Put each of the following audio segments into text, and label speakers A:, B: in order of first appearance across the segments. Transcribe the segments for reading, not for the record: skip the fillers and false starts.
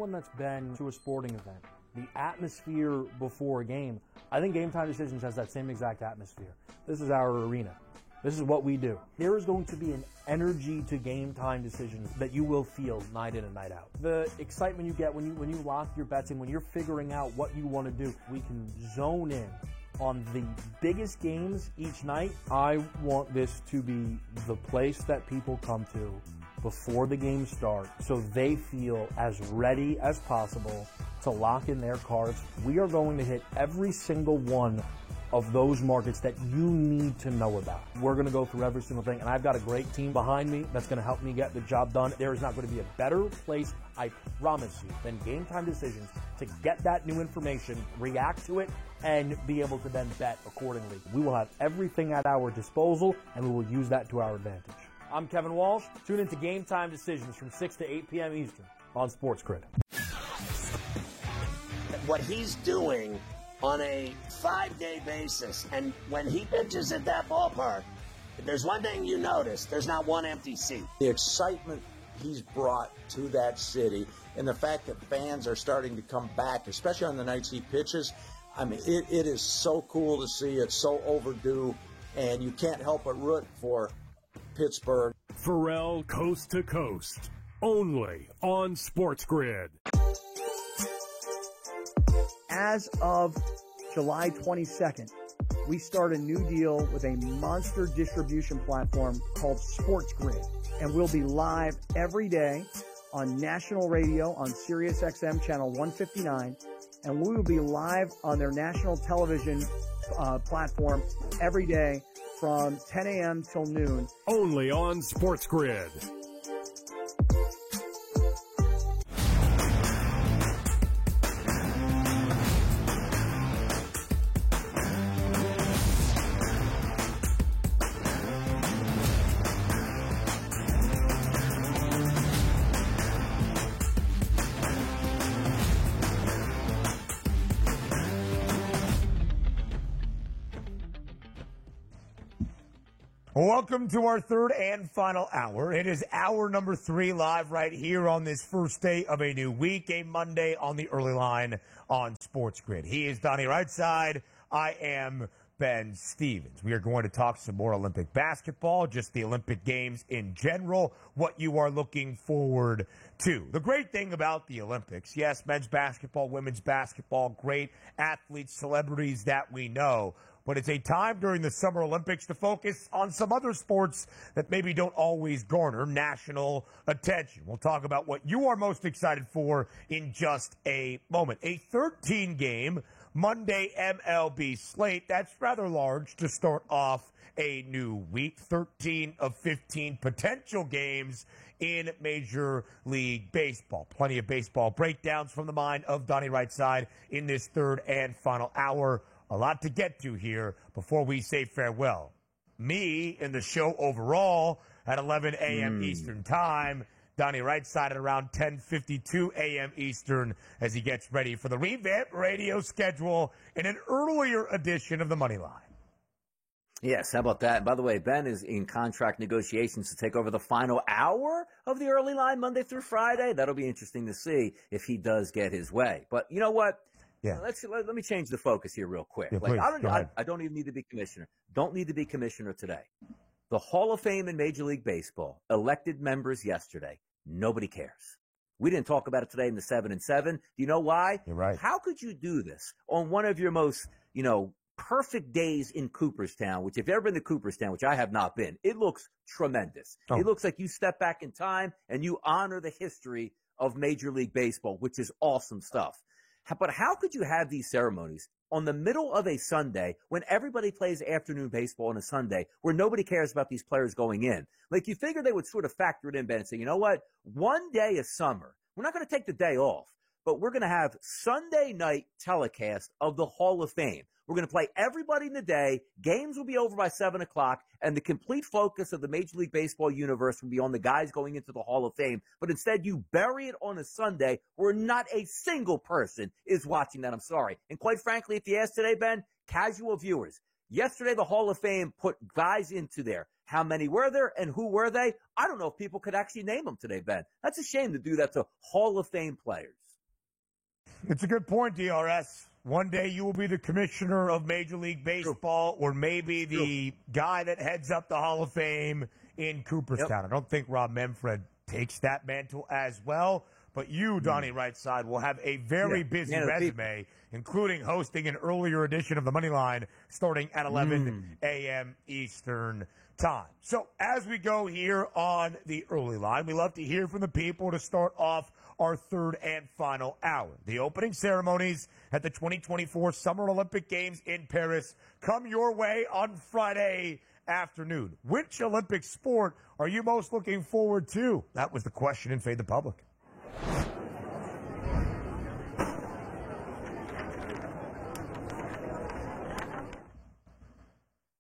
A: anyone that's been to a sporting event, the atmosphere before a game, I think Game Time Decisions has that same exact atmosphere. This is our arena. This is what we do. There is going to be an energy to Game Time Decisions that you will feel night in and night out. The excitement you get when you lock your bets in, when you're figuring out what you want to do, we can zone in on the biggest games each night. I want this to be the place that people come to before the games start so they feel as ready as possible to lock in their cards. We are going to hit every single one of those markets that you need to know about. We're going to go through every single thing, and I've got a great team behind me that's going to help me get the job done. There is not going to be a better place, I promise you, than Game Time Decisions to get that new information, react to it, and be able to then bet accordingly. We will have everything at our disposal, and we will use that to our advantage. I'm Kevin Walsh. Tune into Game Time Decisions from 6 to 8 p.m. Eastern on Sports Grid.
B: What he's doing on a 5-day basis, and when he pitches at that ballpark, if there's one thing you notice, there's not one empty seat.
C: The excitement he's brought to that city and the fact that fans are starting to come back, especially on the nights he pitches, I mean, it is so cool to see. It's so overdue, and you can't help but root for Pittsburgh.
D: Pharrell Coast to Coast, only on Sports Grid.
E: As of July 22nd, we start a new deal with a monster distribution platform called Sports Grid. And we'll be live every day on national radio on Sirius XM channel 159. And we will be live on their national television platform every day from 10 a.m. till noon.
D: Only on Sports Grid.
F: Welcome to our third and final hour. It is hour number 3 live right here on this first day of a new week, a Monday on the early line on Sports Grid. He is Donnie Rightside. I am Ben Stevens. We are going to talk some more Olympic basketball, just the Olympic Games in general, what you are looking forward to. The great thing about the Olympics, yes, men's basketball, women's basketball, great athletes, celebrities that we know, but it's a time during the Summer Olympics to focus on some other sports that maybe don't always garner national attention. We'll talk about what you are most excited for in just a moment. A 13-game Monday MLB slate. That's rather large to start off a new week. 13 of 15 potential games in Major League Baseball. Plenty of baseball breakdowns from the mind of Donnie Rightside in this third and final hour. A lot to get to here before we say farewell. Me in the show overall at 11 a.m. Eastern Time. Donnie Rightside at around 10:52 a.m. Eastern as he gets ready for the revamped radio schedule in an earlier edition of the Money Line.
G: Yes, how about that? And by the way, Ben is in contract negotiations to take over the final hour of the early line Monday through Friday. That'll be interesting to see if he does get his way. But you know what?
F: Yeah.
G: Let me change the focus here real quick.
F: Yeah,
G: like,
F: please,
G: I don't even need to be commissioner. Don't need to be commissioner today. The Hall of Fame in Major League Baseball elected members yesterday. Nobody cares. We didn't talk about it today in the 7 and 7. Do you know why?
F: You're right.
G: How could you do this on one of your most, perfect days in Cooperstown, which if you've ever been to Cooperstown, which I have not been, it looks tremendous.
F: Oh.
G: It looks like you step back in time and you honor the history of Major League Baseball, which is awesome stuff. But how could you have these ceremonies on the middle of a Sunday when everybody plays afternoon baseball on a Sunday where nobody cares about these players going in? Like, you figure they would sort of factor it in, Ben, and say, you know what? One day of summer, we're not going to take the day off, but we're going to have Sunday night telecast of the Hall of Fame. We're going to play everybody in the day. Games will be over by 7 o'clock, and the complete focus of the Major League Baseball universe will be on the guys going into the Hall of Fame. But instead, you bury it on a Sunday where not a single person is watching that. I'm sorry. And quite frankly, if you ask today, Ben, casual viewers, yesterday the Hall of Fame put guys into there. How many were there and who were they? I don't know if people could actually name them today, Ben. That's a shame to do that to Hall of Fame players.
F: It's a good point, DRS. One day you will be the commissioner of Major League Baseball, or maybe the guy that heads up the Hall of Fame in Cooperstown. I don't think Rob Manfred takes that mantle as well, but you, Donnie Rightside, will have a very busy resume, including hosting an earlier edition of the Money Line starting at 11 a.m. Eastern time. So as we go here on the early line, we love to hear from the people to start off our third and final hour. The opening ceremonies at the 2024 Summer Olympic Games in Paris come your way on Friday afternoon. Which Olympic sport are you most looking forward to? That was the question in Fade the Public.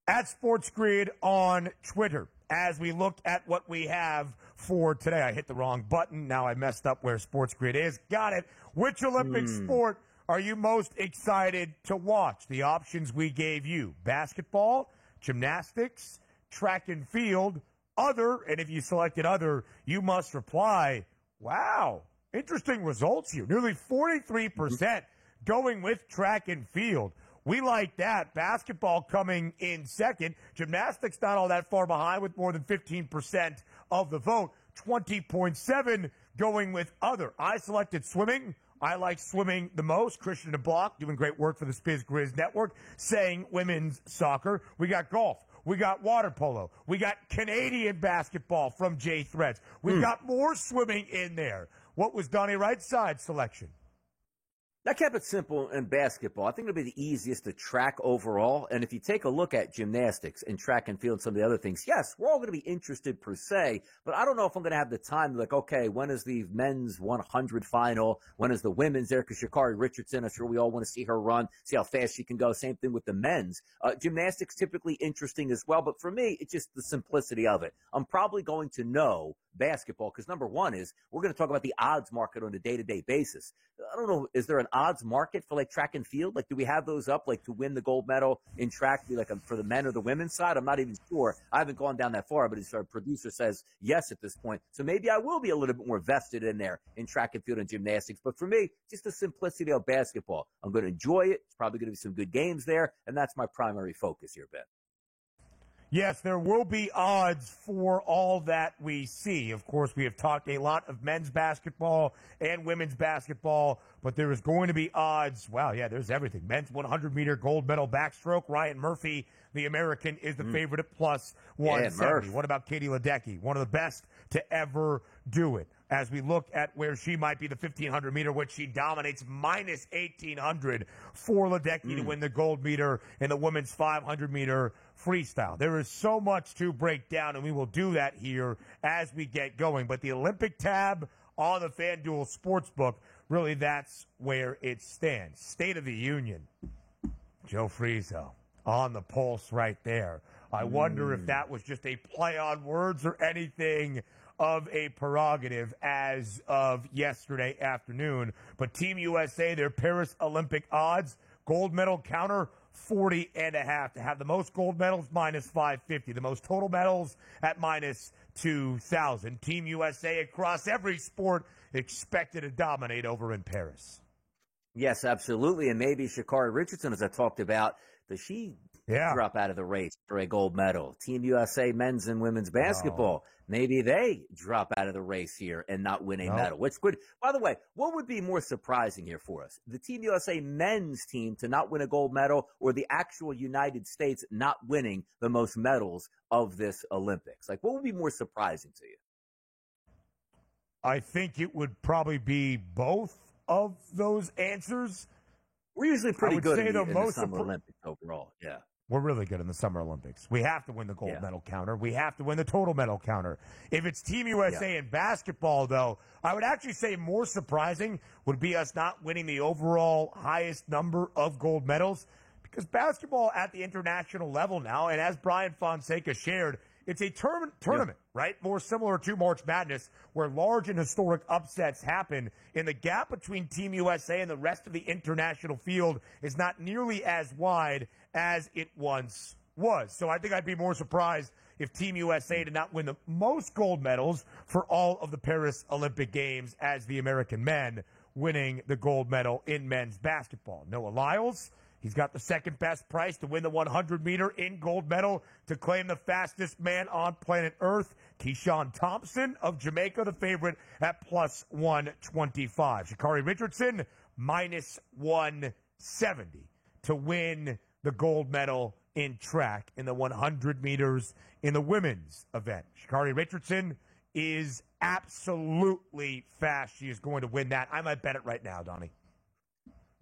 F: At Sports Grid on Twitter, as we look at what we have for today. I hit the wrong button. Now I messed up where Sports Grid is. Got it. Which Olympic sport are you most excited to watch? The options we gave you: basketball, gymnastics, track and field, other, and if you selected other, you must reply, wow, interesting results here. Nearly 43% going with track and field. We like that. Basketball coming in second. Gymnastics not all that far behind with more than 15% of the vote. 20.7 going with other. I selected swimming. I like swimming the most. Christian DeBlock doing great work for the Spiz Grizz Network, saying women's soccer. We got golf. We got water polo. We got Canadian basketball from Jay Threads. We've got more swimming in there. What was Donnie Rightside selection?
G: I kept it simple in basketball. I think it'll be the easiest to track overall. And if you take a look at gymnastics and track and field and some of the other things, yes, we're all going to be interested per se, but I don't know if I'm going to have the time to like, okay, when is the men's 100 final? When is the women's there? Because Sha'Carri Richardson, I'm sure we all want to see her run, see how fast she can go. Same thing with the men's. Gymnastics typically interesting as well, but for me, it's just the simplicity of it. I'm probably going to know basketball because number one is we're going to talk about the odds market on a day-to-day basis. I don't know, is there an odds market for like track and field? Like, do we have those up like to win the gold medal in track, be like for the men or the women's side? I'm not even sure. I haven't gone down that far, but our producer says yes at this point. So maybe I will be a little bit more vested in there in track and field and gymnastics. But for me, just the simplicity of basketball. I'm going to enjoy it. It's probably going to be some good games there, and that's my primary focus here, Ben.
F: Yes, there will be odds for all that we see. Of course, we have talked a lot of men's basketball and women's basketball, but there is going to be odds. Wow, yeah, there's everything. Men's 100-meter gold medal backstroke. Ryan Murphy, the American, is the favorite at plus 170. What about Katie Ledecky? One of the best to ever do it. As we look at where she might be, the 1,500-meter, which she dominates, minus 1,800 for Ledecky to win the gold meter in the women's 500-meter freestyle. There is so much to break down, and we will do that here as we get going. But the Olympic tab on the FanDuel Sportsbook, really that's where it stands. State of the Union. Joe Frizo on the pulse right there. I wonder if that was just a play on words or anything of a prerogative as of yesterday afternoon. But Team USA, their Paris Olympic odds, gold medal counter, 40.5. To have the most gold medals, minus 550. The most total medals at minus 2,000. Team USA across every sport expected to dominate over in Paris.
G: Yes, absolutely. And maybe Sha'Carri Richardson, as I talked about, does she drop out of the race for a gold medal? Team USA men's and women's basketball, maybe they drop out of the race here and not win a medal. Which would, by the way, what would be more surprising here for us? The Team USA men's team to not win a gold medal, or the actual United States not winning the most medals of this Olympics? Like, what would be more surprising to you?
F: I think it would probably be both of those answers.
G: We're usually pretty good in the Summer Olympics overall. Yeah.
F: We're really good in the Summer Olympics. We have to win the gold medal counter. We have to win the total medal counter. If it's Team USA in basketball, though, I would actually say more surprising would be us not winning the overall highest number of gold medals, because basketball at the international level now, and as Brian Fonseca shared, it's a tournament, right? More similar to March Madness, where large and historic upsets happen. And the gap between Team USA and the rest of the international field is not nearly as wide as it once was. So I think I'd be more surprised if Team USA did not win the most gold medals for all of the Paris Olympic Games as the American men winning the gold medal in men's basketball. Noah Lyles, he's got the second best price to win the 100-meter in gold medal to claim the fastest man on planet Earth. Keyshawn Thompson of Jamaica, the favorite at plus 125. Sha'Carri Richardson, minus 170 to win the gold medal in track in the 100 meters in the women's event. Sha'Carri Richardson is absolutely fast. She is going to win that. I might bet it right now, Donnie.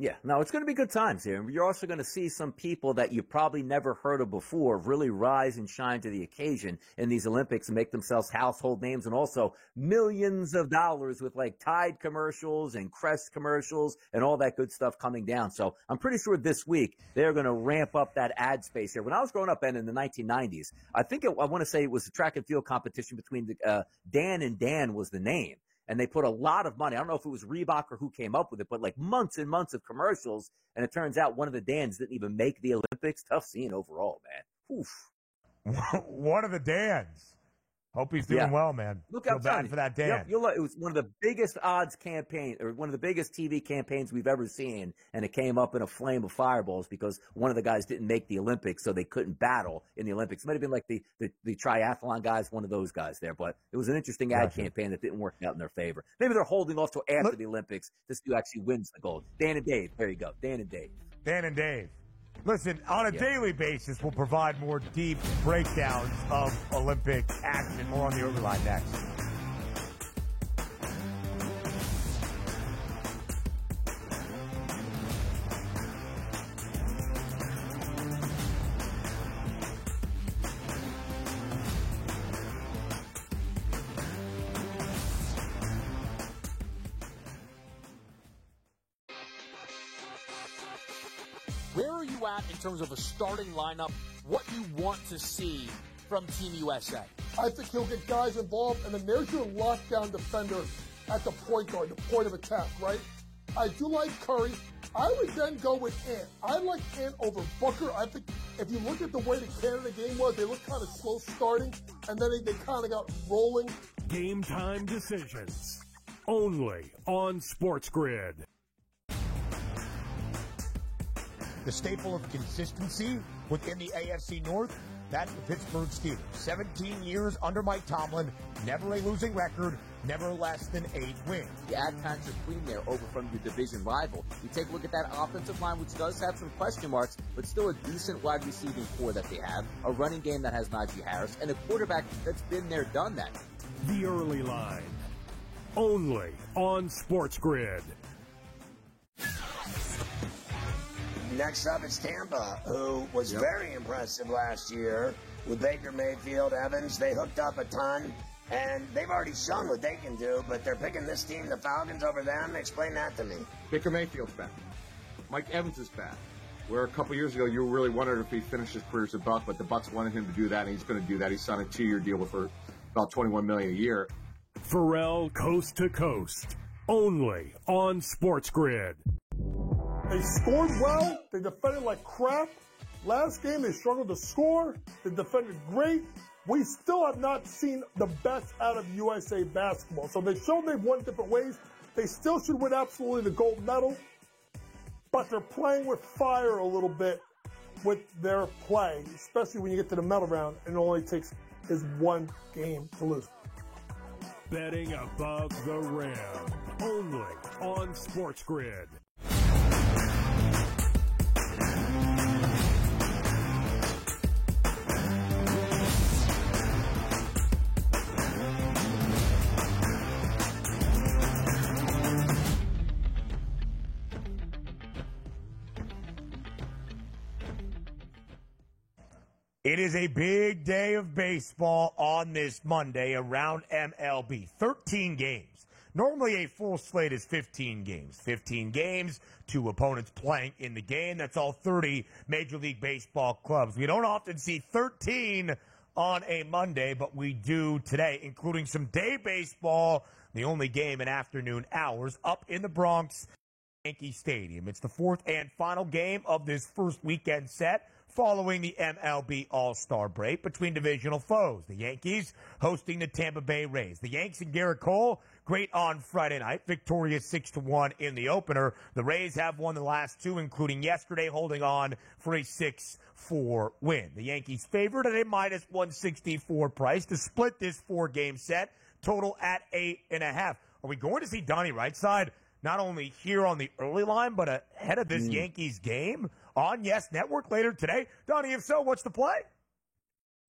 G: Yeah, no, it's going to be good times here. You're also going to see some people that you probably never heard of before really rise and shine to the occasion in these Olympics and make themselves household names, and also millions of dollars with like Tide commercials and Crest commercials and all that good stuff coming down. So I'm pretty sure this week they're going to ramp up that ad space here. When I was growing up, and in the 1990s, I want to say it was a track and field competition between Dan and Dan was the name. And they put a lot of money. I don't know if it was Reebok or who came up with it, but like months and months of commercials. And it turns out one of the Dans didn't even make the Olympics. Tough scene overall, man. Oof.
F: One of the Dans. Hope he's doing well, man.
G: Look
F: Feel
G: outside
F: bad for that Dan.
G: Yep, it was one of the biggest odds campaign, or one of the biggest TV campaigns we've ever seen, and it came up in a flame of fireballs because one of the guys didn't make the Olympics, so they couldn't battle in the Olympics. It might have been like the triathlon guys, one of those guys there, but it was an interesting ad campaign that didn't work out in their favor. Maybe they're holding off till after the Olympics to see who actually wins the gold. Dan and Dave. There you go. Dan and Dave.
F: Dan and Dave. Listen, on a daily basis, we'll provide more deep breakdowns of Olympic action. More on the Early Line next.
H: Where are you at in terms of a starting lineup, what you want to see from Team USA?
I: I think he'll get guys involved, and then there's your lockdown defender at the point guard, the point of attack, right? I do like Curry. I would then go with Ant. I like Ant over Booker. I think if you look at the way the Canada game was, they looked kind of slow starting, and then they kind of got rolling.
D: Game time decisions, only on Sports Grid.
F: The staple of consistency within the AFC North, that's the Pittsburgh Steelers. 17 years under Mike Tomlin, never a losing record, never less than 8 wins.
G: You add Patrick Queen there over from your division rival. You take a look at that offensive line, which does have some question marks, but still a decent wide receiving core that they have, a running game that has Najee Harris, and a quarterback that's been there, done that.
D: The Early Line, only on Sports Grid.
B: Next up is Tampa, who was very impressive last year with Baker Mayfield, Evans. They hooked up a ton, and they've already shown what they can do, but they're picking this team, the Falcons, over them. Explain that to me.
J: Baker Mayfield's back. Mike Evans is back. Where a couple years ago, you really wondered if he finished his career as a Buck, but the Bucks wanted him to do that, and he's going to do that. He signed a 2-year deal for about $21 million a year.
D: Pharrell Coast to Coast, only on Sports Grid.
I: They scored well. They defended like crap. Last game, they struggled to score. They defended great. We still have not seen the best out of USA basketball. So they showed they've won different ways. They still should win absolutely the gold medal. But they're playing with fire a little bit with their play, especially when you get to the medal round and it only takes is one game to lose.
D: Betting above the rim, only on Sports Grid.
F: It is a big day of baseball on this Monday around MLB. 13 games. Normally a full slate is 15 games. 15 games, 2 opponents playing in the game. That's all 30 Major League Baseball clubs. We don't often see 13 on a Monday, but we do today, including some day baseball, the only game in afternoon hours up in the Bronx, Yankee Stadium. It's the 4th and final game of this first weekend set following the MLB All-Star break between divisional foes. The Yankees hosting the Tampa Bay Rays. The Yanks and Garrett Cole great on Friday night, victorious 6-1 in the opener. The Rays have won the last two, including yesterday, holding on for a 6-4 win. The Yankees favored at a minus 164 price to split this 4-game set, total at 8.5. Are we going to see Donnie Rightside not only here on the early line, but ahead of this Yankees game on Yes Network later today? Donnie, if so, what's the play?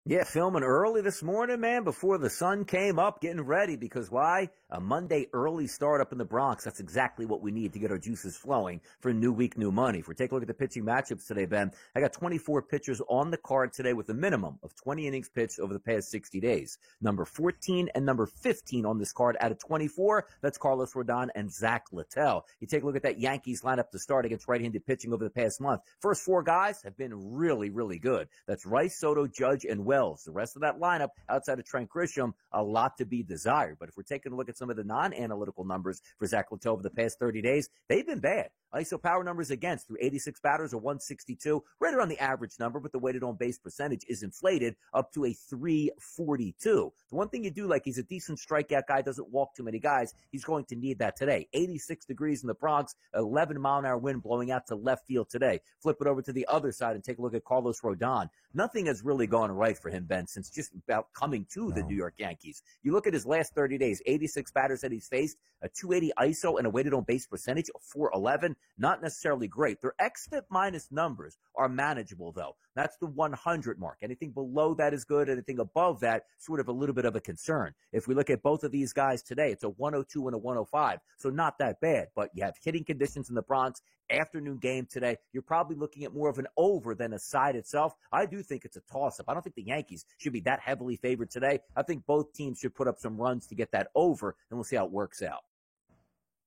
G: Yeah, filming early this morning, man, before the sun came up, getting ready. Because why? A Monday early start up in the Bronx. That's exactly what we need to get our juices flowing for new week, new money. If we take a look at the pitching matchups today, Ben, I got 24 pitchers on the card today with a minimum of 20 innings pitched over the past 60 days. Number 14 and number 15 on this card out of 24. That's Carlos Rodon and Zach Littell. You take a look at that Yankees lineup to start against right-handed pitching over the past month. First four guys have been really, really good. That's Rice, Soto, Judge, and Wells. The rest of that lineup, outside of Trent Grisham, a lot to be desired. But if we're taking a look at some of the non-analytical numbers for Zach Littell over the past 30 days, they've been bad. ISO power numbers against through 86 batters or 162, right around the average number, but the weighted on base percentage is inflated up to a 342. The one thing you do like, he's a decent strikeout guy, doesn't walk too many guys. He's going to need that today. 86 degrees in the Bronx, 11-mile-an-hour wind blowing out to left field today. Flip it over to the other side and take a look at Carlos Rodon. Nothing has really gone right for him, Ben, since just about coming to the New York Yankees. You look at his last 30 days, 86 batters that he's faced, a 280 ISO and a weighted on base percentage of 411. Not necessarily great. Their xFIP minus numbers are manageable, though. That's the 100 mark. Anything below that is good. Anything above that, sort of a little bit of a concern. If we look at both of these guys today, it's a 102 and a 105, so not that bad. But you have hitting conditions in the Bronx. Afternoon game today, you're probably looking at more of an over than a side itself. I do think it's a toss-up. I don't think the Yankees should be that heavily favored today. I think both teams should put up some runs to get that over, and we'll see how it works out.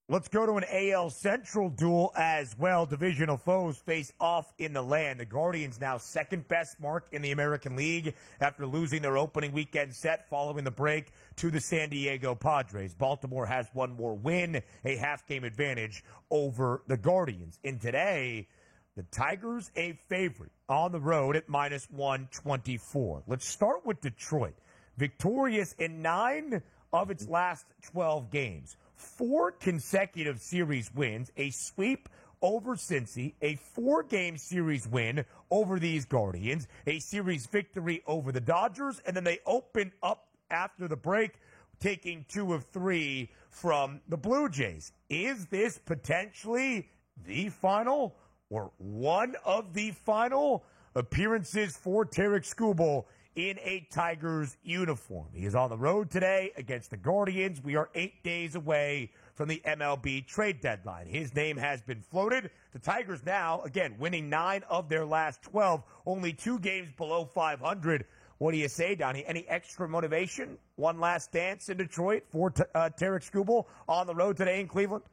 F: Let's go to an AL Central duel as well. Divisional foes face off in the land. The Guardians now second best mark in the American League after losing their opening weekend set following the break to the San Diego Padres. Baltimore has one more win, a half-game advantage over the Guardians. And today, the Tigers a favorite on the road at minus 124. Let's start with Detroit. Victorious in 9 of its last 12 games. 4 consecutive series wins, a sweep over Cincy, a 4-game series win over these Guardians, a series victory over the Dodgers, and then they open up after the break, taking 2 of 3 from the Blue Jays. Is this potentially the final or one of the final appearances for Tarik Skubal in a Tigers uniform? He is on the road today against the Guardians. We are 8 days away from the MLB trade deadline. His name has been floated. The Tigers now, again, winning 9 of their last 12, only 2 games below 500. What do you say, Donnie? Any extra motivation? One last dance in Detroit for Tarik Skubal on the road today in Cleveland?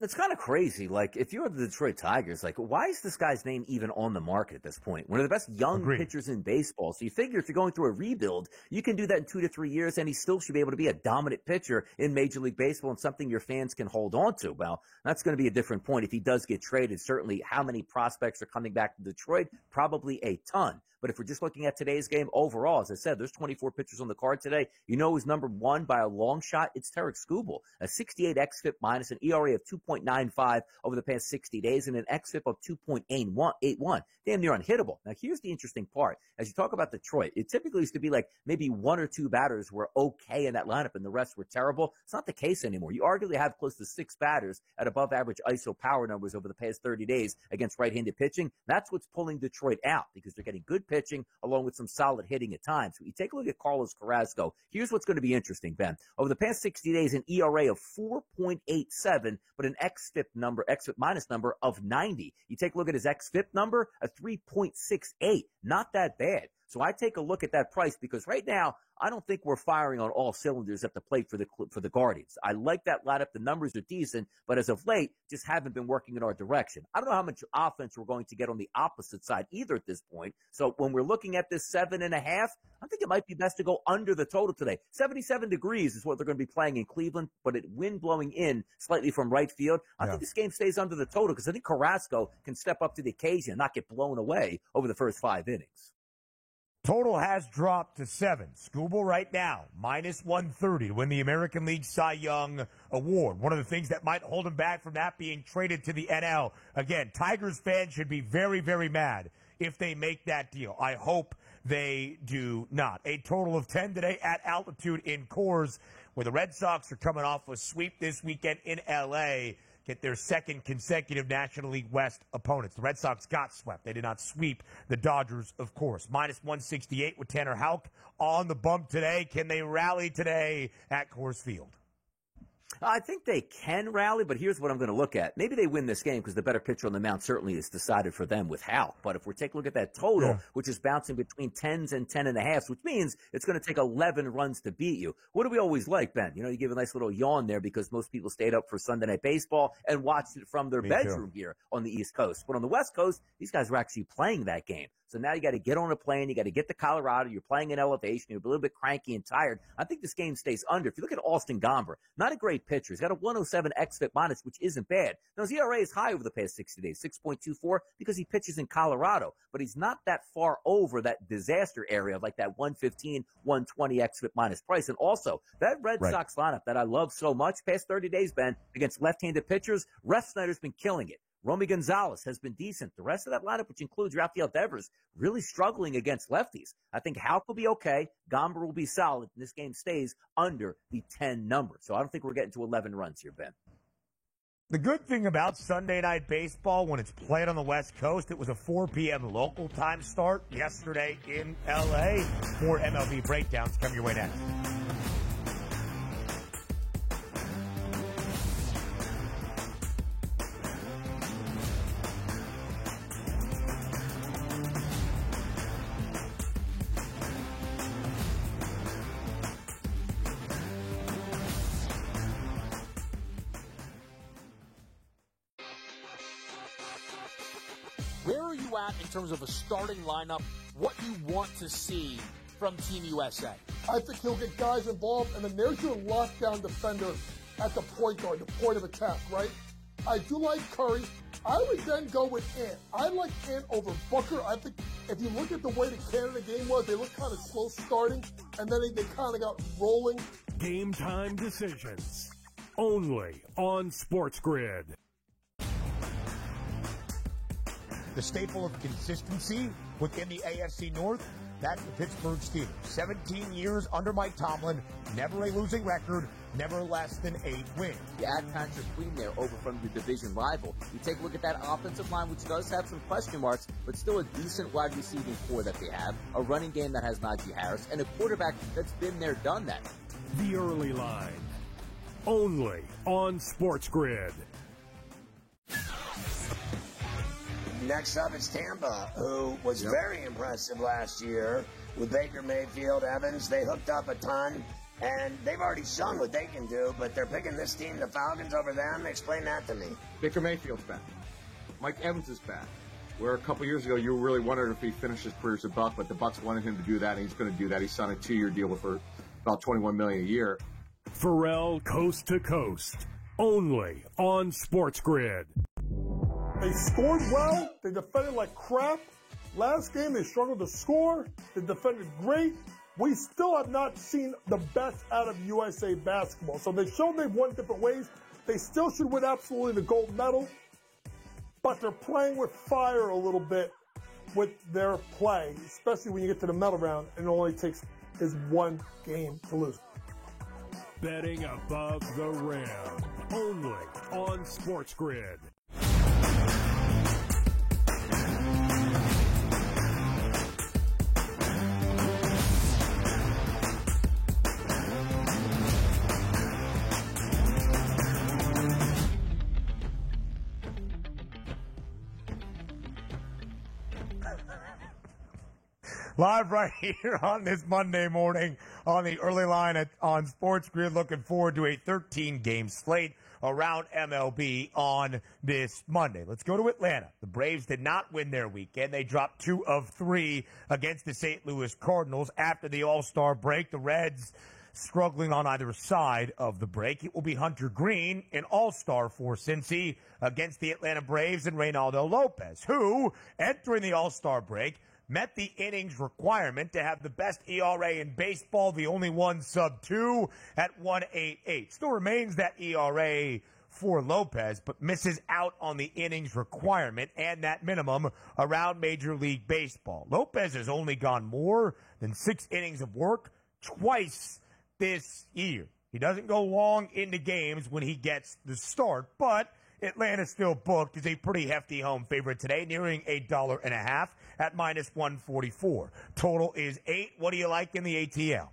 G: It's kind of crazy. Like, if you're the Detroit Tigers, like, why is this guy's name even on the market at this point? One of the best young pitchers in baseball. So you figure if you're going through a rebuild, you can do that in 2 to 3 years, and he still should be able to be a dominant pitcher in Major League Baseball and something your fans can hold on to. Well, that's going to be a different point if he does get traded. Certainly, how many prospects are coming back to Detroit? Probably a ton. But if we're just looking at today's game overall, as I said, there's 24 pitchers on the card today. You know who's number one by a long shot? It's Tarik Skubal. A 68 xFIP minus, an ERA of 2.95 over the past 60 days, and an xFIP of 2.81. Damn near unhittable. Now, here's the interesting part. As you talk about Detroit, it typically used to be like maybe 1 or 2 batters were okay in that lineup, and the rest were terrible. It's not the case anymore. You arguably have close to 6 batters at above-average ISO power numbers over the past 30 days against right-handed pitching. That's what's pulling Detroit out because they're getting good pitching along with some solid hitting at times. When you take a look at Carlos Carrasco, here's what's going to be interesting, Ben. Over the past 60 days, an ERA of 4.87, but an xFIP minus number of 90. You take a look at his xFIP number, a 3.68. Not that bad. So I take a look at that price because right now, I don't think we're firing on all cylinders at the plate for the Guardians. I like that lineup. The numbers are decent, but as of late, just haven't been working in our direction. I don't know how much offense we're going to get on the opposite side either at this point. So when we're looking at this 7.5, I think it might be best to go under the total today. 77 degrees is what they're going to be playing in Cleveland, but it wind blowing in slightly from right field. I think this game stays under the total because I think Carrasco can step up to the occasion and not get blown away over the first 5 innings.
F: Total has dropped to 7. Skubal right now, minus 130 to win the American League Cy Young Award. One of the things that might hold him back from that being traded to the NL. Again, Tigers fans should be very, very mad if they make that deal. I hope they do not. A total of 10 today at altitude in Coors, where the Red Sox are coming off a sweep this weekend in L.A., get their second consecutive National League West opponents. The Red Sox got swept. They did not sweep the Dodgers, of course. Minus 168 with Tanner Houck on the bump today. Can they rally today at Coors Field?
G: I think they can rally, but here's what I'm going to look at. Maybe they win this game because the better pitcher on the mound certainly is decided for them with Houck. But if we take a look at that total, which is bouncing between 10s and 10.5s, which means it's going to take 11 runs to beat you. What do we always like, Ben? You know, you give a nice little yawn there because most people stayed up for Sunday Night Baseball and watched it from their bedroom here on the East Coast. But on the West Coast, these guys were actually playing that game. So now you got to get on a plane. You got to get to Colorado. You're playing in elevation. You're a little bit cranky and tired. I think this game stays under. If you look at Austin Gomber, not a great pitcher. He's got a 107 xFIP minus, which isn't bad. Now, his ERA is high over the past 60 days, 6.24, because he pitches in Colorado. But he's not that far over that disaster area of like that 115, 120 xFIP minus price. And also, that Red Sox lineup that I love so much past 30 days, Ben, against left-handed pitchers, Refsnyder's been killing it. Romy Gonzalez has been decent. The rest of that lineup, which includes Rafael Devers, really struggling against lefties. I think Houck will be okay. Gomber will be solid. And this game stays under the 10 number. So I don't think we're getting to 11 runs here, Ben.
F: The good thing about Sunday Night Baseball, when it's played on the West Coast, it was a 4 p.m. local time start yesterday in L.A. More MLB breakdowns come your way next.
H: Where are you at in terms of a starting lineup, what you want to see from Team USA?
I: I think he'll get guys involved, and then there's your lockdown defender at the point guard, the point of attack, right? I do like Curry. I would then go with Ant. I like Ant over Booker. I think if you look at the way the Canada game was, they looked kind of slow starting, and then they kind of got rolling.
D: Game time decisions, only on Sports Grid.
F: The staple of consistency within the AFC North, that's the Pittsburgh Steelers. 17 years under Mike Tomlin, never a losing record, never less than 8 wins.
G: You add Patrick Queen there over from your division rival. You take a look at that offensive line, which does have some question marks, but still a decent wide receiving core that they have, a running game that has Najee Harris, and a quarterback that's been there, done that.
D: The Early Line, only on Sports Grid.
B: Next up is Tampa, who was very impressive last year with Baker Mayfield, Evans. They hooked up a ton, and they've already shown what they can do, but they're picking this team, the Falcons, over them. Explain that to me.
J: Baker Mayfield's back. Mike Evans is back. Where a couple years ago you really wondered if he finished his career as a Buck, but the Bucks wanted him to do that, and he's going to do that. He signed a 2-year deal for about $21 million a year.
D: Pharrell Coast to Coast, only on Sports Grid.
I: They scored well. They defended like crap. Last game, they struggled to score. They defended great. We still have not seen the best out of USA basketball. So they showed they've won different ways. They still should win absolutely the gold medal. But they're playing with fire a little bit with their play, especially when you get to the medal round and it only takes is one game to lose.
D: Betting above the rim, only on Sports Grid.
F: Live right here on this Monday morning on the Early Line on Sports Grid. Looking forward to a 13-game slate around MLB on this Monday. Let's go to Atlanta. The Braves did not win their weekend. They dropped 2 of 3 against the St. Louis Cardinals after the All-Star break. The Reds struggling on either side of the break. It will be Hunter Green, an all-star for Cincy, against the Atlanta Braves and Reynaldo Lopez, who, entering the all-star break, met the innings requirement to have the best ERA in baseball, the only one sub-2 at 1.88. Still remains that ERA for Lopez, but misses out on the innings requirement and that minimum around Major League Baseball. Lopez has only gone more than 6 innings of work twice this year. He doesn't go long into games when he gets the start, but Atlanta still booked as a pretty hefty home favorite today, nearing $1.50 at -144. Total is 8. What do you like in the ATL?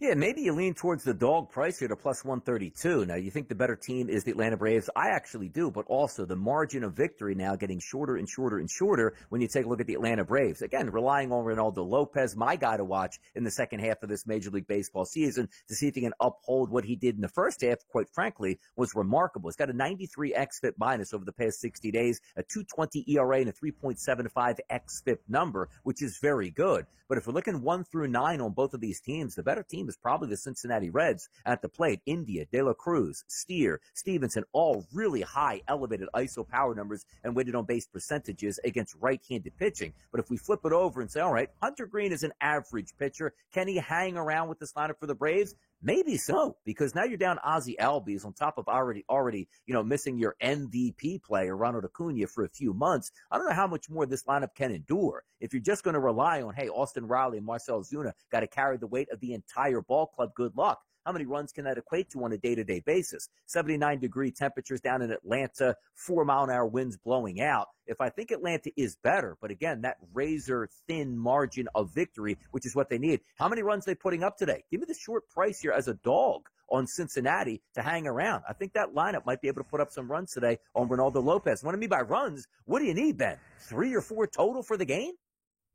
G: Yeah, maybe you lean towards the dog price here to +132. Now, you think the better team is the Atlanta Braves. I actually do, but also the margin of victory now getting shorter and shorter and shorter when you take a look at the Atlanta Braves. Again, relying on Ronaldo Lopez, my guy to watch in the second half of this Major League Baseball season to see if he can uphold what he did in the first half, quite frankly, was remarkable. He's got a 93 xFIP minus over the past 60 days, a 2.20 ERA, and a 3.75 xFIP number, which is very good. But if we're looking 1 through 9 on both of these teams, the better team is probably the Cincinnati Reds at the plate. India, De La Cruz, Steer, Stevenson, all really high, elevated ISO power numbers and weighted on base percentages against right-handed pitching. But if we flip it over and say, all right, Hunter Green is an average pitcher. Can he hang around with this lineup for the Braves? Maybe so, because now you're down Ozzie Albies on top of already, missing your MVP player, Ronald Acuna, for a few months. I don't know how much more this lineup can endure. If you're just going to rely on, hey, Austin Riley and Marcell Ozuna got to carry the weight of the entire ball club, good luck. How many runs can that equate to on a day-to-day basis? 79-degree temperatures down in Atlanta, 4-mile-an-hour winds blowing out. If I think Atlanta is better, but again, that razor-thin margin of victory, which is what they need. How many runs are they putting up today? Give me the short price here as a dog on Cincinnati to hang around. I think that lineup might be able to put up some runs today on Ronaldo Lopez. What I mean by runs, what do you need, Ben? 3 or 4 total for the game?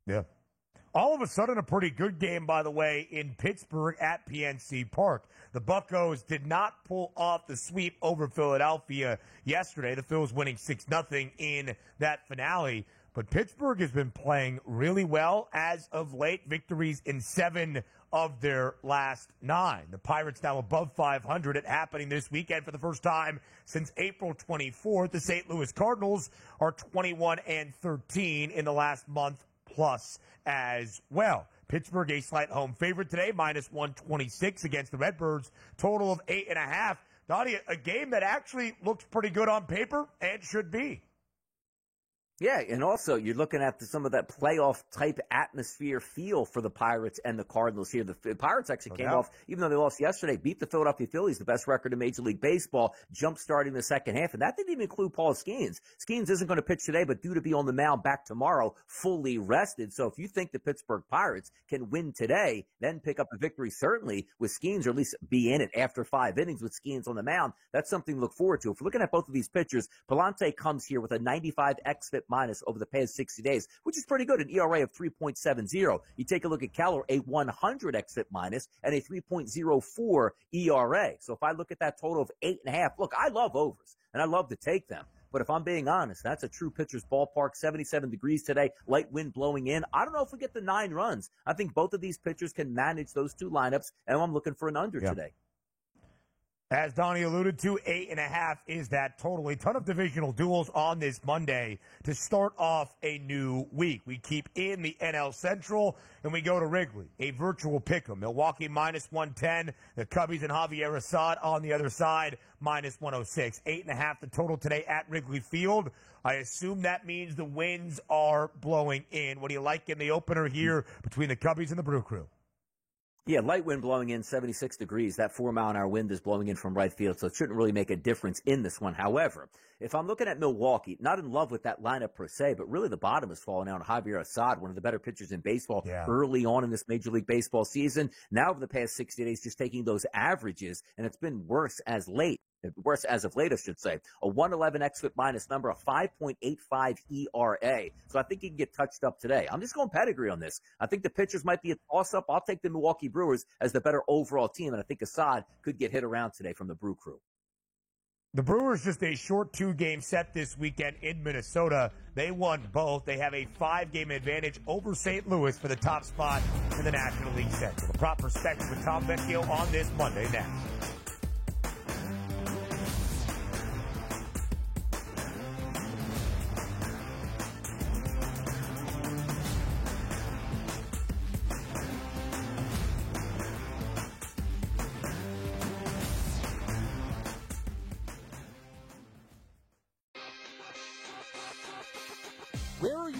F: Yeah. All of a sudden, a pretty good game, by the way, in Pittsburgh at PNC Park. The Buccos did not pull off the sweep over Philadelphia yesterday. The Phils winning 6-0 in that finale. But Pittsburgh has been playing really well as of late. Victories in 7 of their last 9. The Pirates now above 500. It happening this weekend for the first time since April 24th. The St. Louis Cardinals are 21-13 in the last month plus as well. Pittsburgh a slight home favorite today, -126 against the Redbirds. Total of 8.5. Donnie, a game that actually looks pretty good on paper and should be.
G: Yeah, and also you're looking at some of that playoff-type atmosphere feel for the Pirates and the Cardinals here. The Pirates actually came off, even though they lost yesterday, beat the Philadelphia Phillies, the best record in Major League Baseball, jump-starting the second half. And that didn't even include Paul Skeens. Skeens isn't going to pitch today, but due to be on the mound back tomorrow, fully rested. So if you think the Pittsburgh Pirates can win today, then pick up a victory certainly with Skeens, or at least be in it after 5 innings with Skeens on the mound, that's something to look forward to. If we're looking at both of these pitchers, Palante comes here with a 95 xFIP minus over the past 60 days, which is pretty good, an ERA of 3.70. You take a look at Keller, a 100 xFIP minus and a 3.04 ERA. So if I look at that total of 8.5, look, I love overs, and I love to take them. But if I'm being honest, that's a true pitcher's ballpark, 77 degrees today, light wind blowing in. I don't know if we get the 9 runs. I think both of these pitchers can manage those 2 lineups, and I'm looking for an under today.
F: As Donnie alluded to, 8.5 is that total. A ton of divisional duels on this Monday to start off a new week. We keep in the NL Central, and we go to Wrigley, a virtual pick'em. Milwaukee -110. The Cubbies and Javier Assad on the other side, -106. 8.5 the total today at Wrigley Field. I assume that means the winds are blowing in. What do you like in the opener here between the Cubbies and the Brew Crew?
G: Yeah, light wind blowing in, 76 degrees. That 4-mile-an-hour wind is blowing in from right field, so it shouldn't really make a difference in this one. However, if I'm looking at Milwaukee, not in love with that lineup per se, but really the bottom is falling out on Javier Assad, one of the better pitchers in baseball early on in this Major League Baseball season. Now over the past 60 days, just taking those averages, and it's been worse as of late, I should say. A 111 xFIP minus number, a 5.85 ERA. So I think he can get touched up today. I'm just going pedigree on this. I think the pitchers might be a toss-up. I'll take the Milwaukee Brewers as the better overall team, and I think Assad could get hit around today from the Brew Crew.
F: The Brewers just a short 2-game set this weekend in Minnesota. They won both. They have a 5-game advantage over St. Louis for the top spot in the National League Central. The Prop Perspective with Tom Vecchio on this Monday next.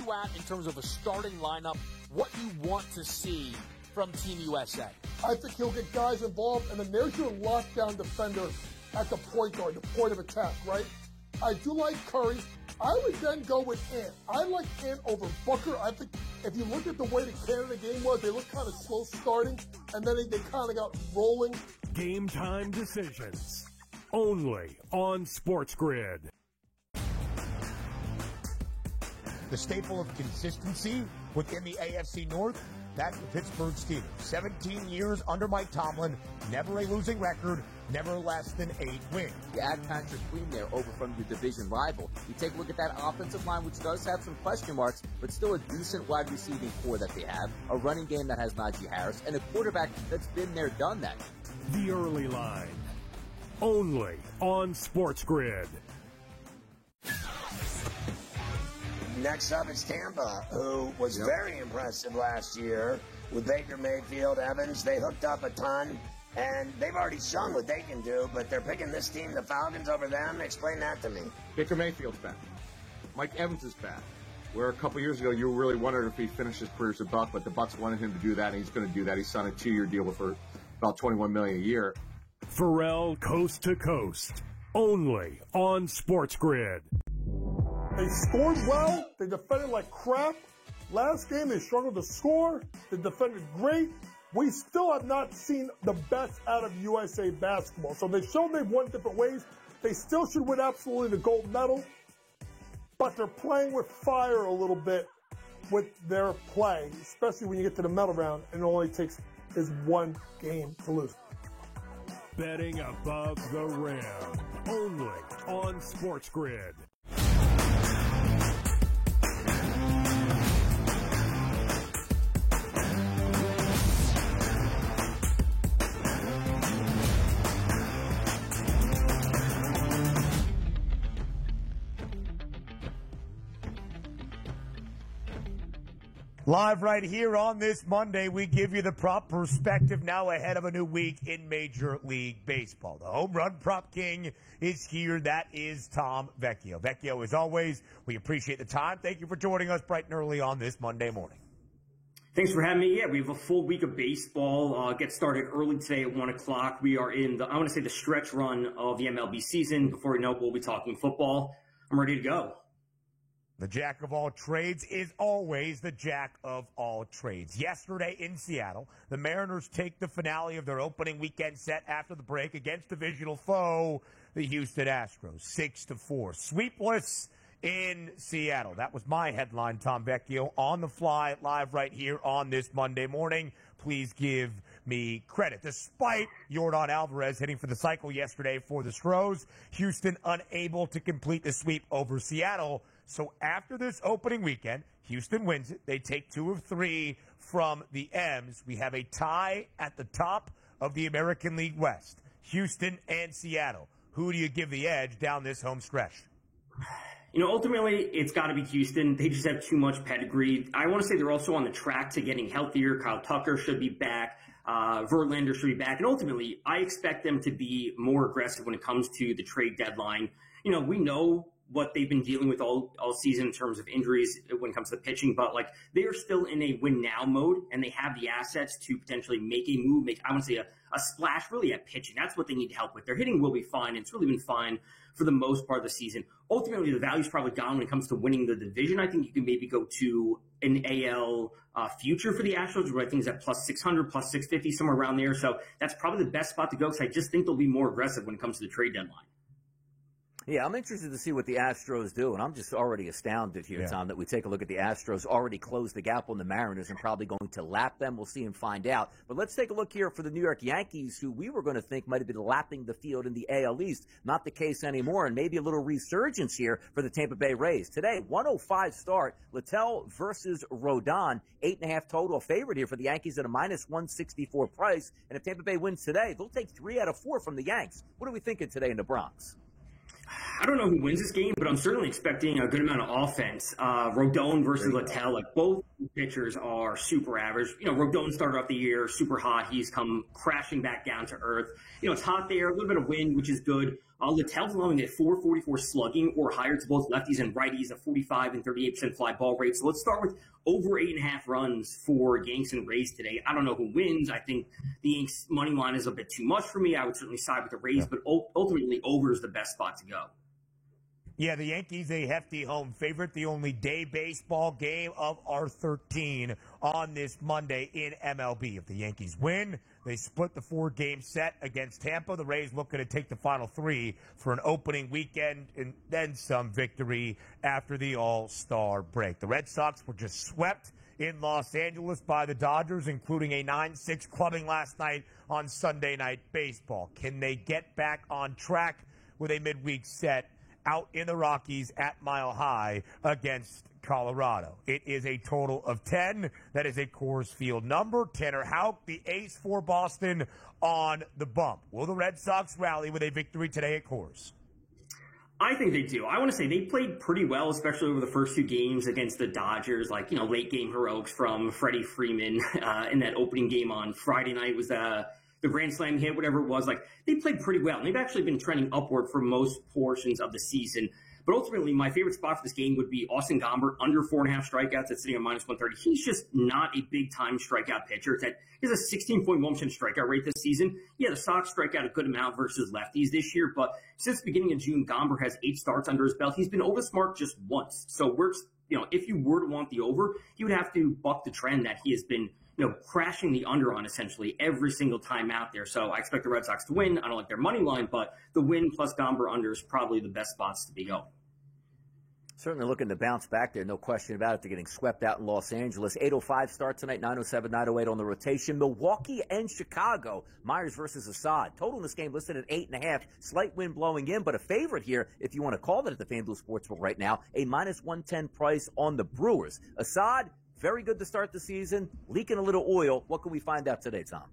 H: you at in terms of a starting lineup? What you want to see from Team USA?
I: I think he'll get guys involved, and then there's your lockdown defender at the point guard, the point of attack, right? I do like Curry. I would then go with Ant. I like Ant over Booker. I think if you look at the way the Canada game was, they looked kind of slow starting, and then they kind of got rolling.
D: Game time decisions. Only on Sports Grid.
F: The staple of consistency within the AFC North, that's the Pittsburgh Steelers. 17 years under Mike Tomlin, never a losing record, never less than 8 wins.
G: You add Patrick Queen there over from your division rival. You take a look at that offensive line, which does have some question marks, but still a decent wide receiving core that they have, a running game that has Najee Harris, and a quarterback that's been there, done that.
D: The Early Line. Only on Sports Grid.
B: Next up is Tampa, who was very impressive last year with Baker Mayfield, Evans. They hooked up a ton, and they've already shown what they can do, but they're picking this team, the Falcons, over them. Explain that to me.
J: Baker Mayfield's back. Mike Evans is back. Where a couple years ago you really wondered if he finished his career as a Buck, but the Bucks wanted him to do that, and he's going to do that. He signed a 2-year deal for about $21 million a year.
D: Pharrell Coast to Coast. Only on Sports Grid.
I: They scored well. They defended like crap. Last game, they struggled to score. They defended great. We still have not seen the best out of USA basketball. So they showed they've won different ways. They still should win absolutely the gold medal. But they're playing with fire a little bit with their play, especially when you get to the medal round and it only takes is one game to lose.
D: Betting above the rim. Only on Sports Grid.
F: Live right here on this Monday, we give you the prop perspective now ahead of a new week in Major League Baseball. The home run prop king is here. That is Tom Vecchio. Vecchio, as always, we appreciate the time. Thank you for joining us bright and early on this Monday morning.
K: Thanks for having me. Yeah, we have a full week of baseball. Get started early today at 1 o'clock. We are in the stretch run of the MLB season. Before we know it, we'll be talking football. I'm ready to go.
F: The jack of all trades is always the jack of all trades. Yesterday in Seattle, the Mariners take the finale of their opening weekend set after the break against divisional foe, the Houston Astros, 6-4. Sweepless in Seattle. That was my headline, Tom Vecchio, on the fly, live right here on this Monday morning. Please give me credit. Despite Yordan Alvarez hitting for the cycle yesterday for the Stros, Houston unable to complete the sweep over Seattle. So after this opening weekend, Houston wins it. They take 2 of 3 from the M's. We have a tie at the top of the American League West. Houston and Seattle. Who do you give the edge down this home stretch?
K: You know, ultimately, it's got to be Houston. They just have too much pedigree. I want to say they're also on the track to getting healthier. Kyle Tucker should be back. Verlander should be back. And ultimately, I expect them to be more aggressive when it comes to the trade deadline. You know, we know what they've been dealing with all season in terms of injuries when it comes to the pitching, but like they are still in a win now mode and they have the assets to potentially make a move, I want to say a splash really at pitching. That's what they need help with. Their hitting will be fine. It's really been fine for the most part of the season. Ultimately, the value's probably gone when it comes to winning the division. I think you can maybe go to an AL future for the Astros, where I think is at plus 600, plus 650, somewhere around there. So that's probably the best spot to go because I just think they'll be more aggressive when it comes to the trade deadline.
G: Yeah, I'm interested to see what the Astros do, and I'm just already astounded here, Tom, that we take a look at the Astros already closed the gap on the Mariners and probably going to lap them. We'll see and find out. But let's take a look here for the New York Yankees, who we were going to think might have been lapping the field in the AL East. Not the case anymore, and maybe a little resurgence here for the Tampa Bay Rays. Today, 105 start, Littell versus Rodon, 8.5 total favorite here for the Yankees at a minus 164 price. And if Tampa Bay wins today, they'll take 3 out of 4 from the Yanks. What are we thinking today in the Bronx?
K: I don't know who wins this game, but I'm certainly expecting a good amount of offense. Rodon versus Littell, like both pitchers are super average. Rodon started off the year super hot. He's come crashing back down to earth. It's hot there, a little bit of wind, which is good. Littell's allowing at 444 slugging or higher to both lefties and righties, a 45 and 38% fly ball rate. So let's start with over 8.5 runs for Yanks and Rays today. I don't know who wins. I think the Yanks money line is a bit too much for me. I would certainly side with the Rays, but ultimately over is the best spot to go.
F: Yeah, the Yankees, a hefty home favorite, the only day baseball game of our 13 on this Monday in MLB. If the Yankees win, they split the 4-game set against Tampa. The Rays looking to take the final 3 for an opening weekend and then some victory after the All-Star break. The Red Sox were just swept in Los Angeles by the Dodgers, including a 9-6 clubbing last night on Sunday Night Baseball. Can they get back on track with a midweek set out in the Rockies at Mile High against Colorado? It is a total of 10. That is a Coors Field number. Tanner Houck, the ace for Boston, on the bump. Will the Red Sox rally with a victory today at Coors?
K: I think they do. I want to say they played pretty well, especially over the first 2 games against the Dodgers. Late game heroics from Freddie Freeman in that opening game on Friday night was the Grand Slam hit, whatever it was. They played pretty well. And they've actually been trending upward for most portions of the season. But ultimately, my favorite spot for this game would be Austin Gomber, under 4.5 strikeouts. That's sitting at -130. He's just not a big-time strikeout pitcher. He has a 16.1% strikeout rate this season. Yeah, the Sox strike out a good amount versus lefties this year. But since the beginning of June, Gomber has 8 starts under his belt. He's been over smart just once. So if you were to want the over, you would have to buck the trend that he has been crashing the under on essentially every single time out there. So I expect the Red Sox to win. I don't like their money line, but the win plus Gomber under is probably the best spots to be going.
G: Certainly looking to bounce back there, no question about it. They're getting swept out in Los Angeles. 8:05 start tonight, 9:07, 9:08 on the rotation. Milwaukee and Chicago. Myers versus Assad. Total in this game listed at 8.5. Slight wind blowing in, but a favorite here, if you want to call it at the FanDuel Sportsbook right now, a -110 price on the Brewers. Assad, very good to start the season, leaking a little oil. What can we find out today, Tom?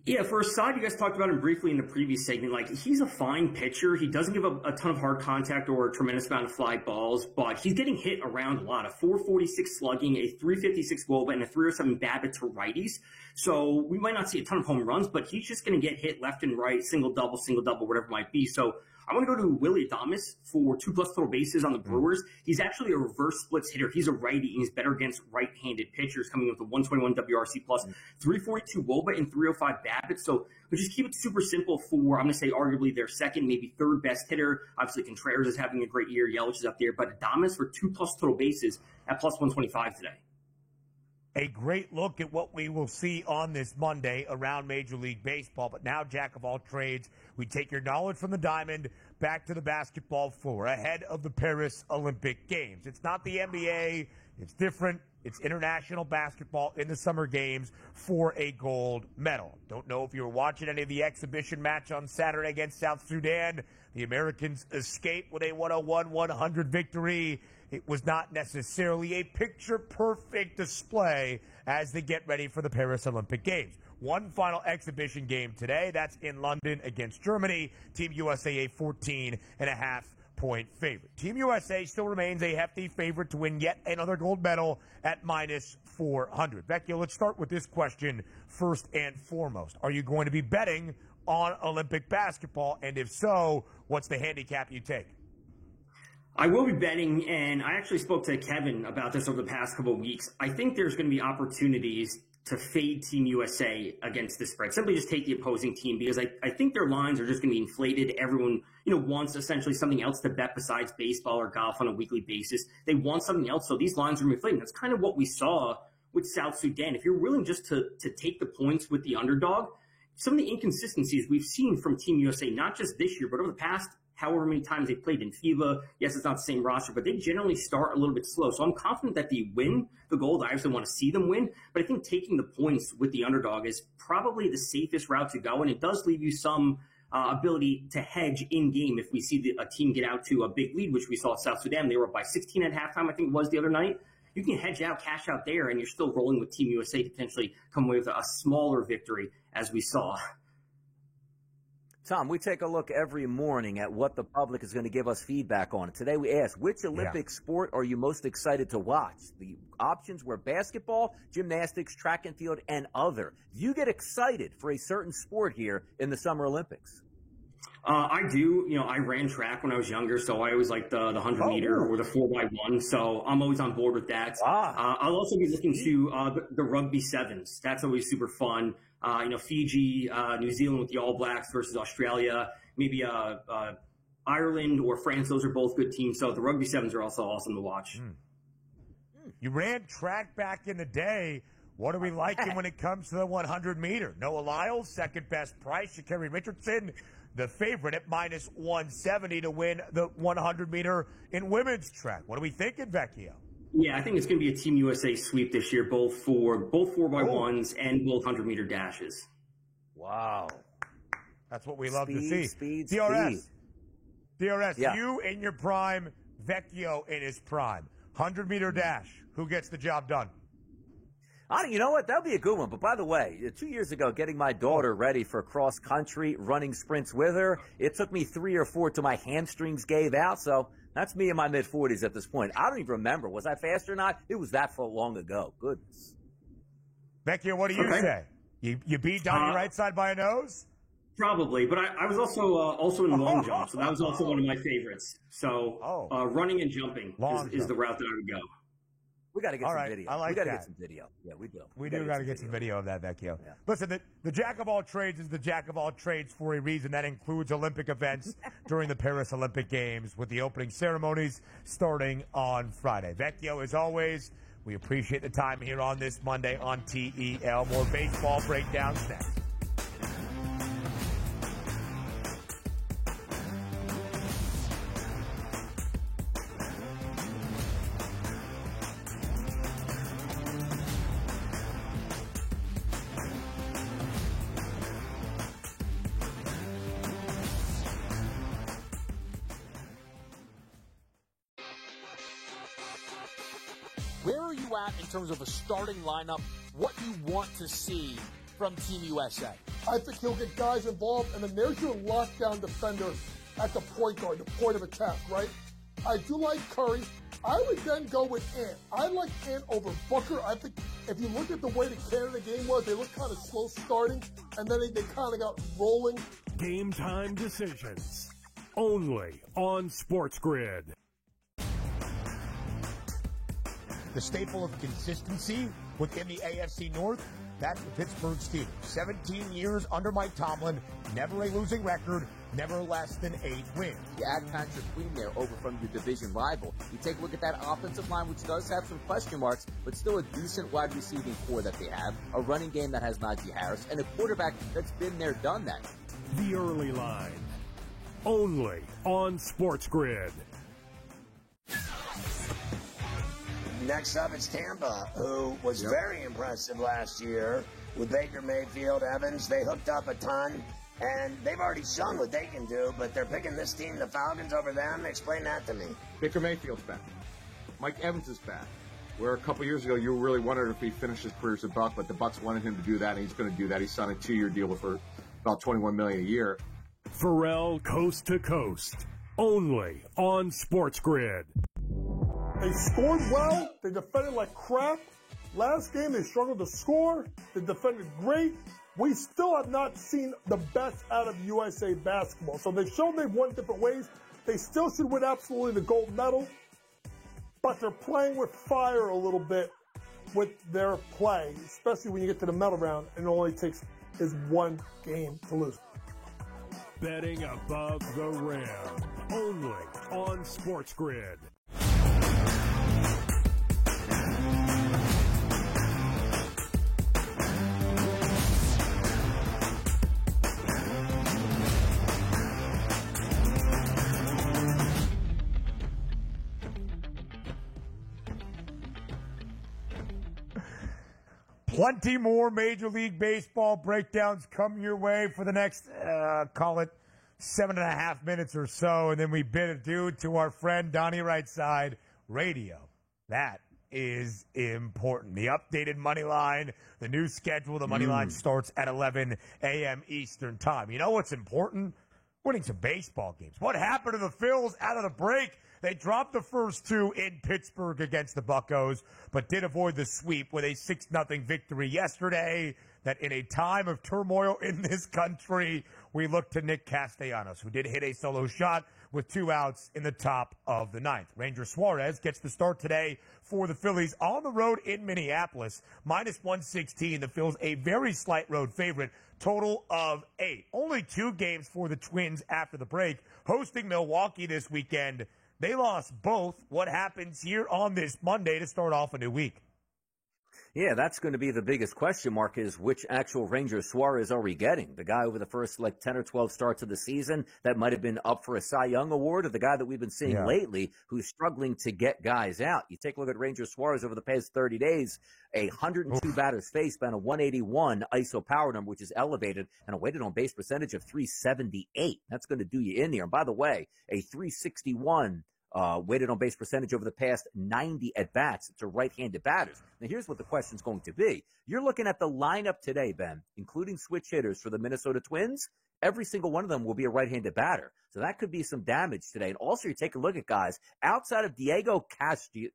K: Yeah, for Assad, you guys talked about him briefly in the previous segment. He's a fine pitcher. He doesn't give up a ton of hard contact or a tremendous amount of fly balls, but he's getting hit around a lot. A 446 slugging, a 356 WOBA, and a 307 BABIP to righties. So we might not see a ton of home runs, but he's just going to get hit left and right, single, double, whatever it might be. So I want to go to Willy Adames for 2+ total bases on the Brewers. He's actually a reverse splits hitter. He's a righty, and he's better against right-handed pitchers, coming with a 121 WRC+, 342 WOBA, and 305 BABIP. So we'll just keep it super simple for, I'm going to say, arguably their second, maybe third best hitter. Obviously, Contreras is having a great year. Yelich is up there. But Adames for 2+ total bases at +125 today.
F: A great look at what we will see on this Monday around Major League Baseball. But now, jack of all trades, we take your knowledge from the diamond back to the basketball floor ahead of the Paris Olympic Games. It's not the NBA. It's different. It's international basketball in the Summer Games for a gold medal. Don't know if you were watching any of the exhibition match on Saturday against South Sudan. The Americans escape with a 101-100 victory. It was not necessarily a picture-perfect display as they get ready for the Paris Olympic Games. One final exhibition game today. That's in London against Germany. Team USA a 14.5-point favorite. Team USA still remains a hefty favorite to win yet another gold medal at -400. Becky, let's start with this question first and foremost. Are you going to be betting on Olympic basketball? And if so, what's the handicap you take?
K: I will be betting, and I actually spoke to Kevin about this over the past couple of weeks. I think there's going to be opportunities to fade Team USA against the spread. Simply just take the opposing team, because I think their lines are just going to be inflated. Everyone, wants essentially something else to bet besides baseball or golf on a weekly basis. They want something else, so these lines are inflated. That's kind of what we saw with South Sudan. If you're willing just to take the points with the underdog, some of the inconsistencies we've seen from Team USA, not just this year, but over the past however many times they played in FIBA. Yes, it's not the same roster, but they generally start a little bit slow. So I'm confident that they win the gold. I obviously want to see them win, but I think taking the points with the underdog is probably the safest route to go, and it does leave you some ability to hedge in-game if we see a team get out to a big lead, which we saw at South Sudan. They were up by 16 at halftime, I think it was the other night. You can hedge out, cash out there, and you're still rolling with Team USA to potentially come away with a smaller victory, as we saw.
G: Tom, we take a look every morning at what the public is going to give us feedback on. Today we ask, which Olympic sport are you most excited to watch? The options were basketball, gymnastics, track and field, and other. You get excited for a certain sport here in the Summer Olympics.
K: I do. You know, I ran track when I was younger, so I always liked the 100-meter or the 4x1, so I'm always on board with that. I'll also be looking to the rugby sevens. That's always super fun. You know, Fiji, New Zealand with the All Blacks versus Australia, maybe Ireland or France. Those are both good teams, so the rugby sevens are also awesome to watch.
F: You ran track back in the day. What are we liking when it comes to the 100-meter? Noah Lyles, second best price. Sha'Carri Richardson, the favorite at minus 170 to win the 100-meter in women's track. What are we thinking, Vecchio?
K: Yeah, I think it's going to be a Team USA sweep this year, both 4x1s and both 100-meter dashes.
F: Wow. That's what we love to see.
G: Speed.
F: DRS,
G: Yeah.
F: you in your prime, Vecchio in his prime. 100-meter dash, who gets the job done?
G: You know what? That'll be a good one. But by the way, 2 years ago, getting my daughter ready for cross-country running sprints with her, it took me 3 or 4 till my hamstrings gave out. So that's me in my mid-40s at this point. I don't even remember. Was I fast or not? It was that long ago. Goodness.
F: Vecchio, what do you say? You beat Donnie right side by a nose?
K: Probably, but I was also in long jump, so that was also one of my favorites. So running and jumping is the route that I would go.
G: We got to get some video.
F: I like
G: we got to
F: that.
G: get some video. Yeah, we do.
F: We do got to get some video of that, Vecchio. Yeah. Listen, the jack of all trades is the jack of all trades for a reason. That includes Olympic events during the Paris Olympic Games, with the opening ceremonies starting on Friday. Vecchio, as always, we appreciate the time here on this Monday on TEL. More baseball breakdowns next.
H: Where are you at in terms of a starting lineup, what you want to see from Team USA?
I: I think he'll get guys involved, and then there's your lockdown defender at the point guard, the point of attack, right? I do like Curry. I would then go with Ant. I like Ant over Booker. I think if you look at the way the Canada game was, they looked kind of slow starting, and then they kind of got rolling.
D: Game time decisions. Only on Sports Grid.
F: The staple of consistency within the AFC North, that's the Pittsburgh Steelers. 17 years under Mike Tomlin, never a losing record, never less than 8 wins.
L: You add Patrick Queen there over from your division rival. You take a look at that offensive line, which does have some question marks, but still a decent wide receiving core that they have, a running game that has Najee Harris, and a quarterback that's been there, done that.
D: The Early Line. Only on Sports Grid.
B: Next up, it's Tampa, who was very impressive last year with Baker Mayfield, Evans. They hooked up a ton, and they've already shown what they can do, but they're picking this team, the Falcons, over them. Explain that to me.
J: Baker Mayfield's back. Mike Evans is back. Where a couple years ago, you really wondered if he finished his career as a Buck, but the Bucks wanted him to do that, and he's going to do that. He signed a 2-year deal for about $21 million a year.
D: Pharrell Coast to Coast. Only on Sports Grid.
I: They scored well. They defended like crap. Last game, they struggled to score. They defended great. We still have not seen the best out of USA basketball. So they showed they've won different ways. They still should win absolutely the gold medal. But they're playing with fire a little bit with their play, especially when you get to the medal round and it only takes is one game to lose.
D: Betting above the rim. Only on Sports Grid.
F: Plenty more Major League Baseball breakdowns come your way for the next, call it 7.5 minutes or so, and then we bid adieu to our friend Donnie Rightside Radio. That is important. The updated money line, the new schedule, the money line starts at 11 a.m. Eastern time. You know what's important? Winning some baseball games. What happened to the Phils out of the break? They dropped the first two in Pittsburgh against the Buccos, but did avoid the sweep with a 6-0 victory yesterday. That in a time of turmoil in this country, we look to Nick Castellanos, who did hit a solo shot with 2 outs in the top of the 9th. Ranger Suarez gets the start today for the Phillies on the road in Minneapolis. -116. The Phils a very slight road favorite. Total of 8. Only 2 games for the Twins after the break. Hosting Milwaukee this weekend. They lost both. What happens here on this Monday to start off a new week?
G: Yeah, that's going to be the biggest question mark, is which actual Ranger Suarez are we getting? The guy over the first 10 or 12 starts of the season that might have been up for a Cy Young award, or the guy that we've been seeing lately who's struggling to get guys out? You take a look at Ranger Suarez over the past 30 days, 102 batters faced, been a 181 ISO power number, which is elevated, and a weighted on base percentage of 378. That's going to do you in here. And by the way, a 361 weighted on base percentage over the past 90 at-bats to right-handed batters. Now, here's what the question's going to be. You're looking at the lineup today, Ben, including switch hitters for the Minnesota Twins. Every single one of them will be a right-handed batter. So that could be some damage today. And also, you take a look at guys outside of Diego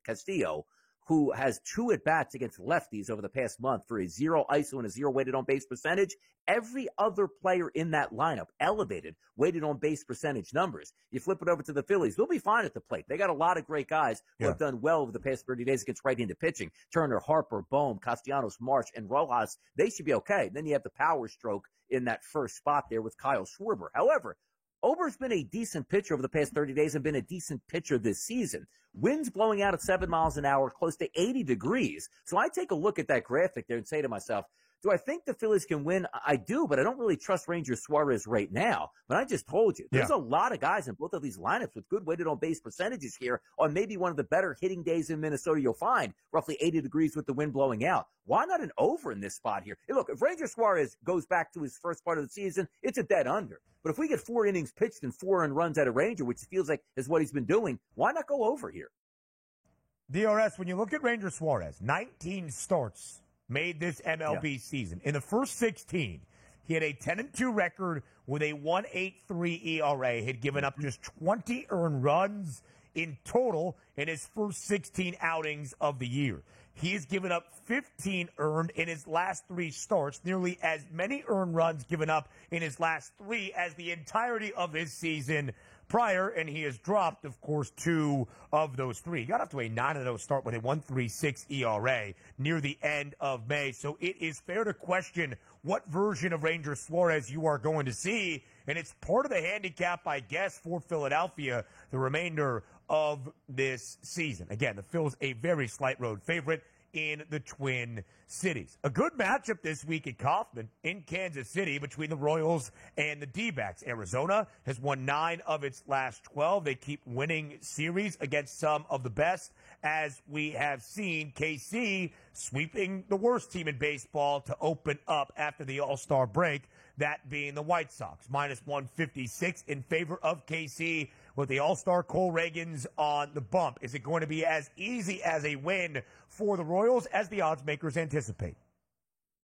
G: Castillo, who has 2 at-bats against lefties over the past month for a 0 ISO and a 0 weighted on base percentage. Every other player in that lineup elevated weighted on base percentage numbers. You flip it over to the Phillies, they'll be fine at the plate. They got a lot of great guys who have done well over the past 30 days against right-handed pitching. Turner, Harper, Bohm, Castellanos, Marsh, and Rojas, they should be okay. Then you have the power stroke in that first spot there with Kyle Schwarber. However, Ober's been a decent pitcher over the past 30 days and been a decent pitcher this season. Winds blowing out at 7 miles an hour, close to 80 degrees. So I take a look at that graphic there and say to myself, do I think the Phillies can win? I do, but I don't really trust Ranger Suarez right now. But I just told you, there's a lot of guys in both of these lineups with good weighted on base percentages here on maybe one of the better hitting days in Minnesota you'll find, roughly 80 degrees with the wind blowing out. Why not an over in this spot here? Hey, look, if Ranger Suarez goes back to his first part of the season, it's a dead under. But if we get 4 innings pitched and 4 earned runs at a Ranger, which feels like is what he's been doing, why not go over here?
F: DRS, when you look at Ranger Suarez, 19 starts made this MLB season. In the first 16, he had a 10-2 record with a 1.83 ERA. He'd given up just 20 earned runs in total in his first 16 outings of the year. He has given up 15 earned in his last 3 starts, nearly as many earned runs given up in his last 3 as the entirety of his season prior, and he has dropped, of course, 2 of those 3. He got up to a 9-0 start with a 1.36 ERA near the end of May, so it is fair to question what version of Ranger Suarez you are going to see, and it's part of the handicap, I guess, for Philadelphia the remainder of this season. Again, the Phils a very slight road favorite in the Twin Cities. A good matchup this week at Kauffman in Kansas City between the Royals and the D-backs. Arizona has won 9 of its last 12. They keep winning series against some of the best, as we have seen KC sweeping the worst team in baseball to open up after the All-Star break, that being the White Sox. -156 in favor of KC with the All-Star Cole Ragans on the bump. Is it going to be as easy as a win for the Royals as the odds makers anticipate?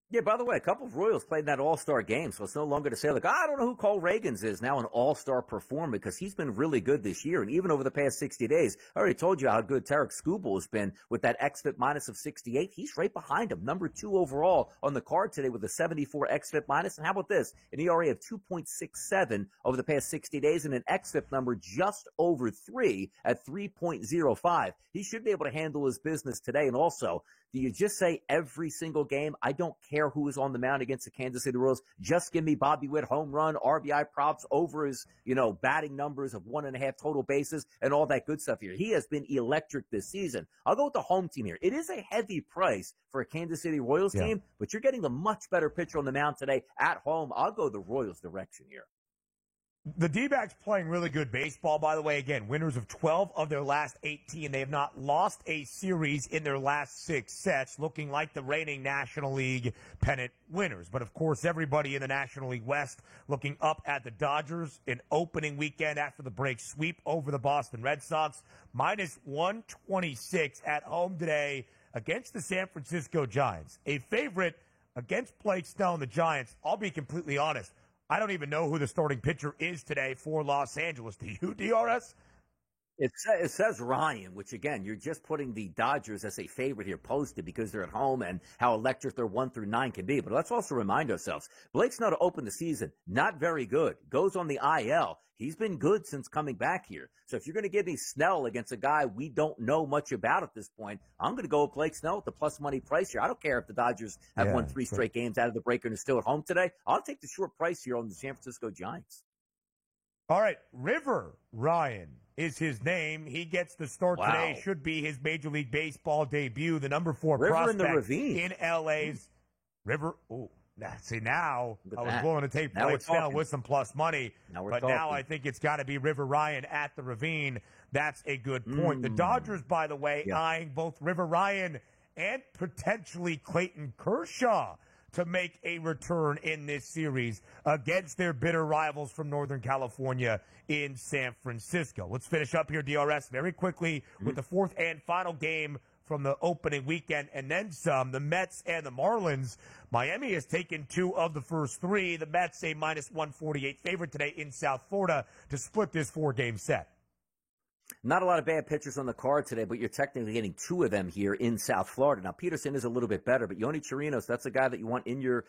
G: Yeah, by the way, a couple of Royals played in that All-Star game, so it's no longer to say, like, I don't know who Cole Ragans is, now an All-Star performer, because he's been really good this year, and even over the past 60 days. I already told you how good Tarek Skubal has been with that xFIP minus of 68. He's right behind him, number 2 overall on the card today with a 74 xFIP minus. And how about this? An ERA of 2.67 over the past 60 days and an xFIP number just over 3 at 3.05. He should be able to handle his business today. And also, do you just say every single game, I don't care who is on the mound against the Kansas City Royals, just give me Bobby Witt home run, RBI props over his, batting numbers of 1.5 total bases and all that good stuff here. He has been electric this season. I'll go with the home team here. It is a heavy price for a Kansas City Royals team, but you're getting the much better pitcher on the mound today at home. I'll go the Royals direction here.
F: The D-backs playing really good baseball, by the way. Again, winners of 12 of their last 18. They have not lost a series in their last 6 sets, looking like the reigning National League pennant winners. But, of course, everybody in the National League West looking up at the Dodgers. An opening weekend after the break sweep over the Boston Red Sox. Minus 126 at home today against the San Francisco Giants. A favorite against Blake Snell and the Giants. I'll be completely honest. I don't even know who the starting pitcher is today for Los Angeles. Do you, DRS?
G: It says Ryan, which, again, you're just putting the Dodgers as a favorite here posted because they're at home and how electric their 1 through 9 can be. But let's also remind ourselves, Blake Snell to open the season, not very good. Goes on the IL. He's been good since coming back here. So if you're going to give me Snell against a guy we don't know much about at this point, I'm going to go with Blake Snell with the plus money price here. I don't care if the Dodgers have won 3 straight games out of the break and are still at home today. I'll take the short price here on the San Francisco Giants.
F: All right, River Ryan is his name. He gets the start today. Should be his Major League Baseball debut. The number 4
G: River
F: prospect
G: in the Ravine.
F: in LA's River. Oh, see, now I was willing to take
G: Now
F: Blake Snell with some plus money, but now
G: talking.
F: I think it's got to be River Ryan at the Ravine. That's a good point. The Dodgers, by the way, eyeing both River Ryan and potentially Clayton Kershaw to make a return in this series against their bitter rivals from Northern California in San Francisco. Let's finish up here, DRS, very quickly with the 4th and final game from the opening weekend, and then some. The Mets and the Marlins. Miami has taken 2 of the first 3. The Mets a minus 148 favorite today in South Florida to split this 4-game set.
G: Not a lot of bad pitchers on the card today, but you're technically getting 2 of them here in South Florida. Now, Peterson is a little bit better, but Yoni Chirinos, that's a guy that you want in your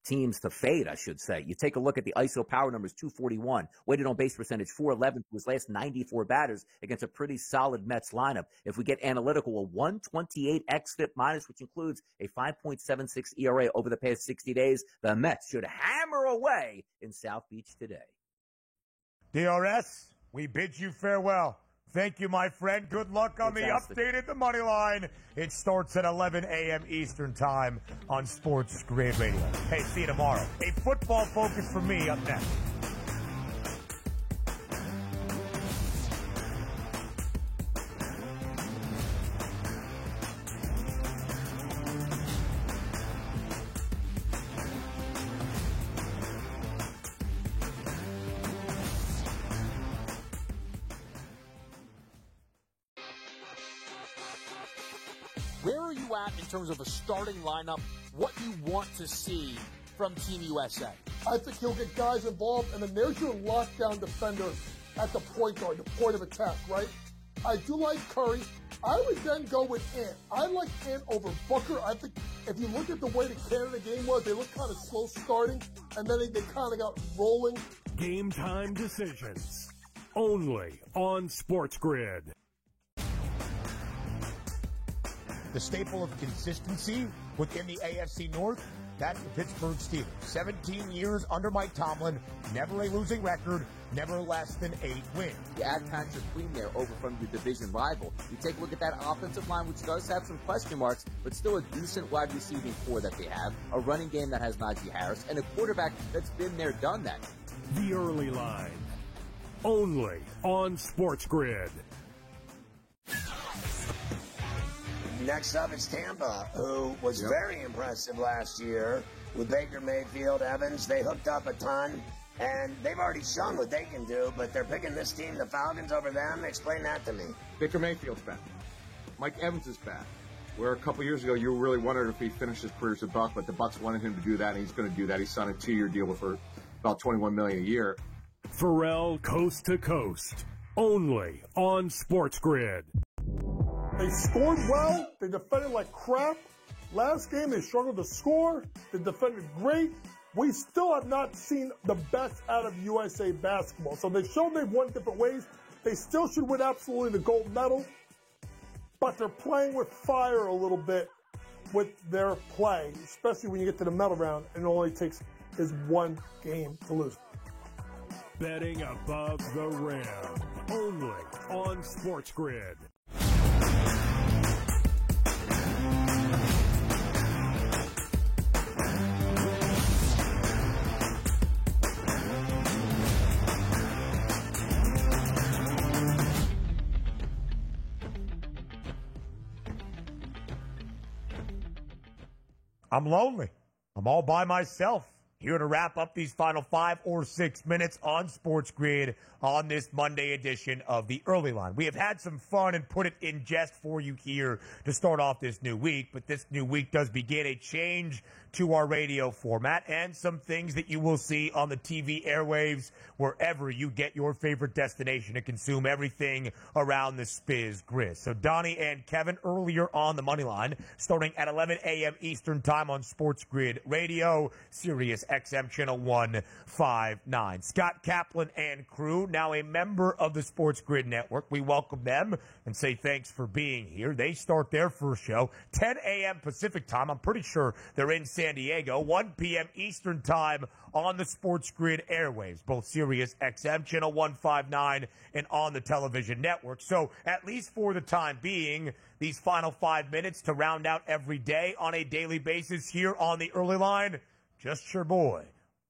G: teams to fade, I should say. You take a look at the ISO power numbers, 241, weighted on base percentage, 411 for his last 94 batters against a pretty solid Mets lineup. If we get analytical, a 128 xFIP minus, which includes a 5.76 ERA over the past 60 days, the Mets should hammer away in South Beach today.
F: DRS, we bid you farewell. Thank you, my friend. Good luck on
G: Fantastic.
F: the updated The Money Line. It starts at 11 a.m. Eastern Time on Sports Grid Radio. Hey, see you tomorrow. A football focus for me up next.
H: Where are you at in terms of a starting lineup, what you want to see from Team USA?
I: I think he'll get guys involved, and then there's your lockdown defender at the point guard, the point of attack, right? I do like Curry. I would then go with Ant. I like Ant over Booker. I think if you look at the way the Canada game was, they looked kind of slow starting, and then they kind of got rolling.
D: Game time decisions. Only on Sports Grid.
F: The staple of consistency within the AFC North, that's the Pittsburgh Steelers. 17 years under Mike Tomlin, never a losing record, never less than 8 wins.
L: You add Patrick Queen there over from your division rival. You take a look at that offensive line, which does have some question marks, but still a decent wide receiving core that they have, a running game that has Najee Harris, and a quarterback that's been there, done that.
D: The Early Line. Only on Sports Grid.
B: Next up is Tampa, who was very impressive last year with Baker Mayfield, Evans. They hooked up a ton, and they've already shown what they can do, but they're picking this team, the Falcons, over them. Explain that to me.
J: Baker Mayfield's back. Mike Evans is back. Where a couple years ago you really wondered if he finished his career as a Buck, but the Bucks wanted him to do that, and he's going to do that. He signed a 2-year deal for about $21 million a year.
D: Pharrell Coast to Coast. Only on Sports Grid.
I: They scored well. They defended like crap. Last game, they struggled to score. They defended great. We still have not seen the best out of USA basketball. So they showed they've won different ways. They still should win absolutely the gold medal. But they're playing with fire a little bit with their play, especially when you get to the medal round and it only takes is 1 game to lose.
D: Betting above the rim. Only on Sports Grid.
F: I'm lonely. I'm all by myself. Here to wrap up these final 5 or 6 minutes on Sports Grid on this Monday edition of the Early Line. We have had some fun and put it in jest for you here to start off this new week, but this new week does begin a change to our radio format and some things that you will see on the TV airwaves wherever you get your favorite destination to consume everything around the Spiz Grizz. So Donnie and Kevin earlier on the money line, starting at 11 a.m. Eastern time on Sports Grid Radio, Sirius XM Channel 159. Scott Kaplan and crew, now a member of the Sports Grid Network. We welcome them and say thanks for being here. They start their first show 10 a.m. Pacific time. I'm pretty sure they're in San Diego. 1 p.m. Eastern time on the Sports Grid airwaves, both Sirius XM Channel 159 and on the television network. So at least for the time being, these final 5 minutes to round out every day on a daily basis here on the Early Line, just your boy,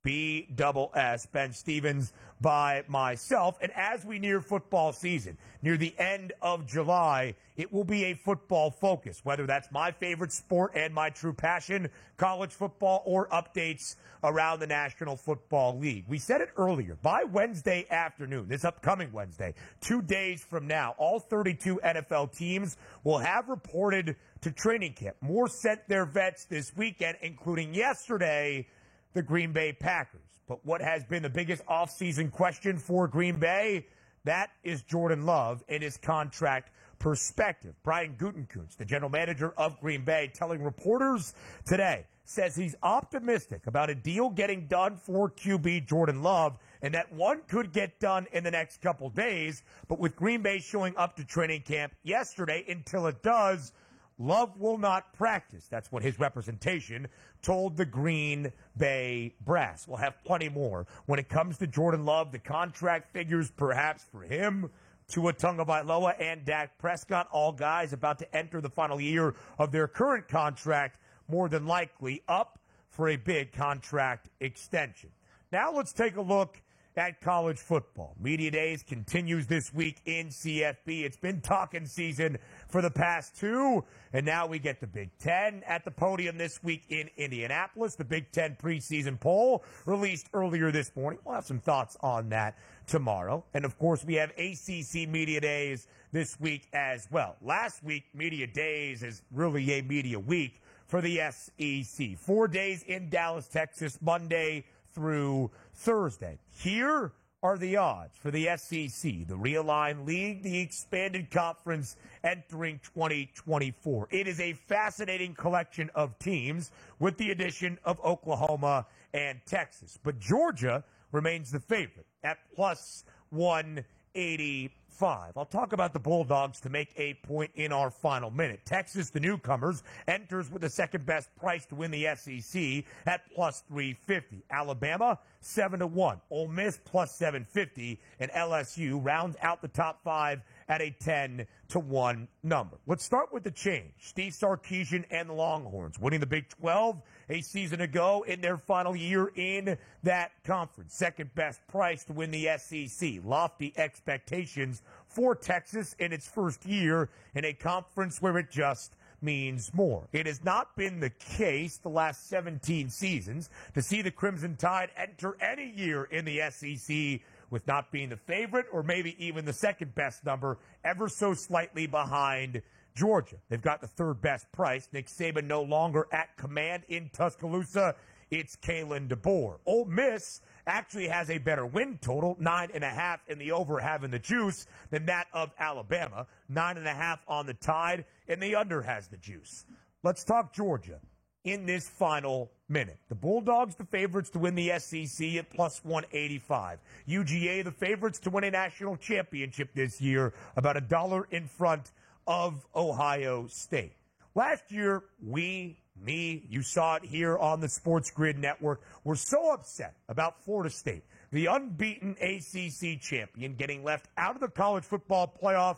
F: BSS, Ben Stevens, by myself. And as we near football season, near the end of July, it will be a football focus, whether that's my favorite sport and my true passion, college football, or updates around the National Football League. We said it earlier, by Wednesday afternoon, this upcoming Wednesday, 2 days from now, all 32 NFL teams will have reported to training camp. More sent their vets this weekend, including yesterday, the Green Bay Packers. But what has been the biggest offseason question for Green Bay? That is Jordan Love and his contract perspective. Brian Gutekunst, the general manager of Green Bay, telling reporters today, says he's optimistic about a deal getting done for QB Jordan Love and that one could get done in the next couple days. But with Green Bay showing up to training camp yesterday, until it does, Love will not practice. That's what his representation told the Green Bay Brass. We'll have plenty more when it comes to Jordan Love. The contract figures perhaps for him, Tua Tagovailoa and Dak Prescott, all guys about to enter the final year of their current contract, more than likely up for a big contract extension. Now let's take a look at college football. Media Days continues this week in CFB. It's been talking season for the past 2, and now we get the Big Ten at the podium this week in Indianapolis. The Big Ten preseason poll released earlier this morning. We'll have some thoughts on that tomorrow. And, of course, we have ACC Media Days this week as well. Last week, Media Days is really a media week for the SEC. 4 days in Dallas, Texas, Monday through Thursday. Here are the odds for the SEC, the realigned league, the expanded conference entering 2024. It is a fascinating collection of teams with the addition of Oklahoma and Texas. But Georgia remains the favorite at plus 185. I'll talk about the Bulldogs to make a point in our final minute. Texas, the newcomers, enters with the second best price to win the SEC at plus 350. Alabama, 7-1. Ole Miss, plus 750. And LSU rounds out the top 5 at a 10-1 number. Let's start with the change. Steve Sarkisian and the Longhorns winning the Big 12 a season ago in their final year in that conference. Second best price to win the SEC. Lofty expectations for Texas in its first year in a conference where it just means more. It has not been the case the last 17 seasons to see the Crimson Tide enter any year in the SEC with not being the favorite or maybe even the second best number, ever so slightly behind Georgia. They've got the third best price. Nick Saban no longer at command in Tuscaloosa. It's Kalen DeBoer. Ole Miss actually has a better win total, 9.5 in the over having the juice, than that of Alabama. 9.5 on the Tide, and the under has the juice. Let's talk Georgia in this final minute. The Bulldogs, the favorites to win the SEC at plus 185. UGA, the favorites to win a national championship this year, about $1 in front of Ohio State. Last year, you saw it here on the Sports Grid Network, were so upset about Florida State, the unbeaten ACC champion, getting left out of the college football playoff.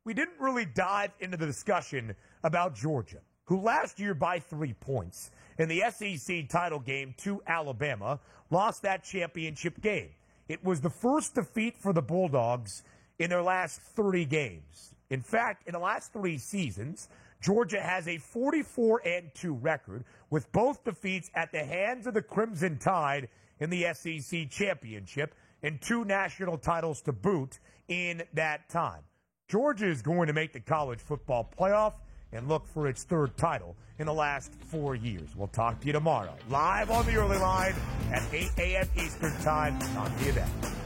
F: We didn't really dive into the discussion about Georgia, who last year by 3 points in the SEC title game to Alabama lost that championship game. It was the first defeat for the Bulldogs in their last 30 games. In fact, in the last 3 seasons, Georgia has a 44-2 record, with both defeats at the hands of the Crimson Tide in the SEC Championship and 2 national titles to boot in that time. Georgia is going to make the college football playoff and look for its 3rd title in the last 4 years. We'll talk to you tomorrow, live on the Early Line at 8 a.m. Eastern Time on the event.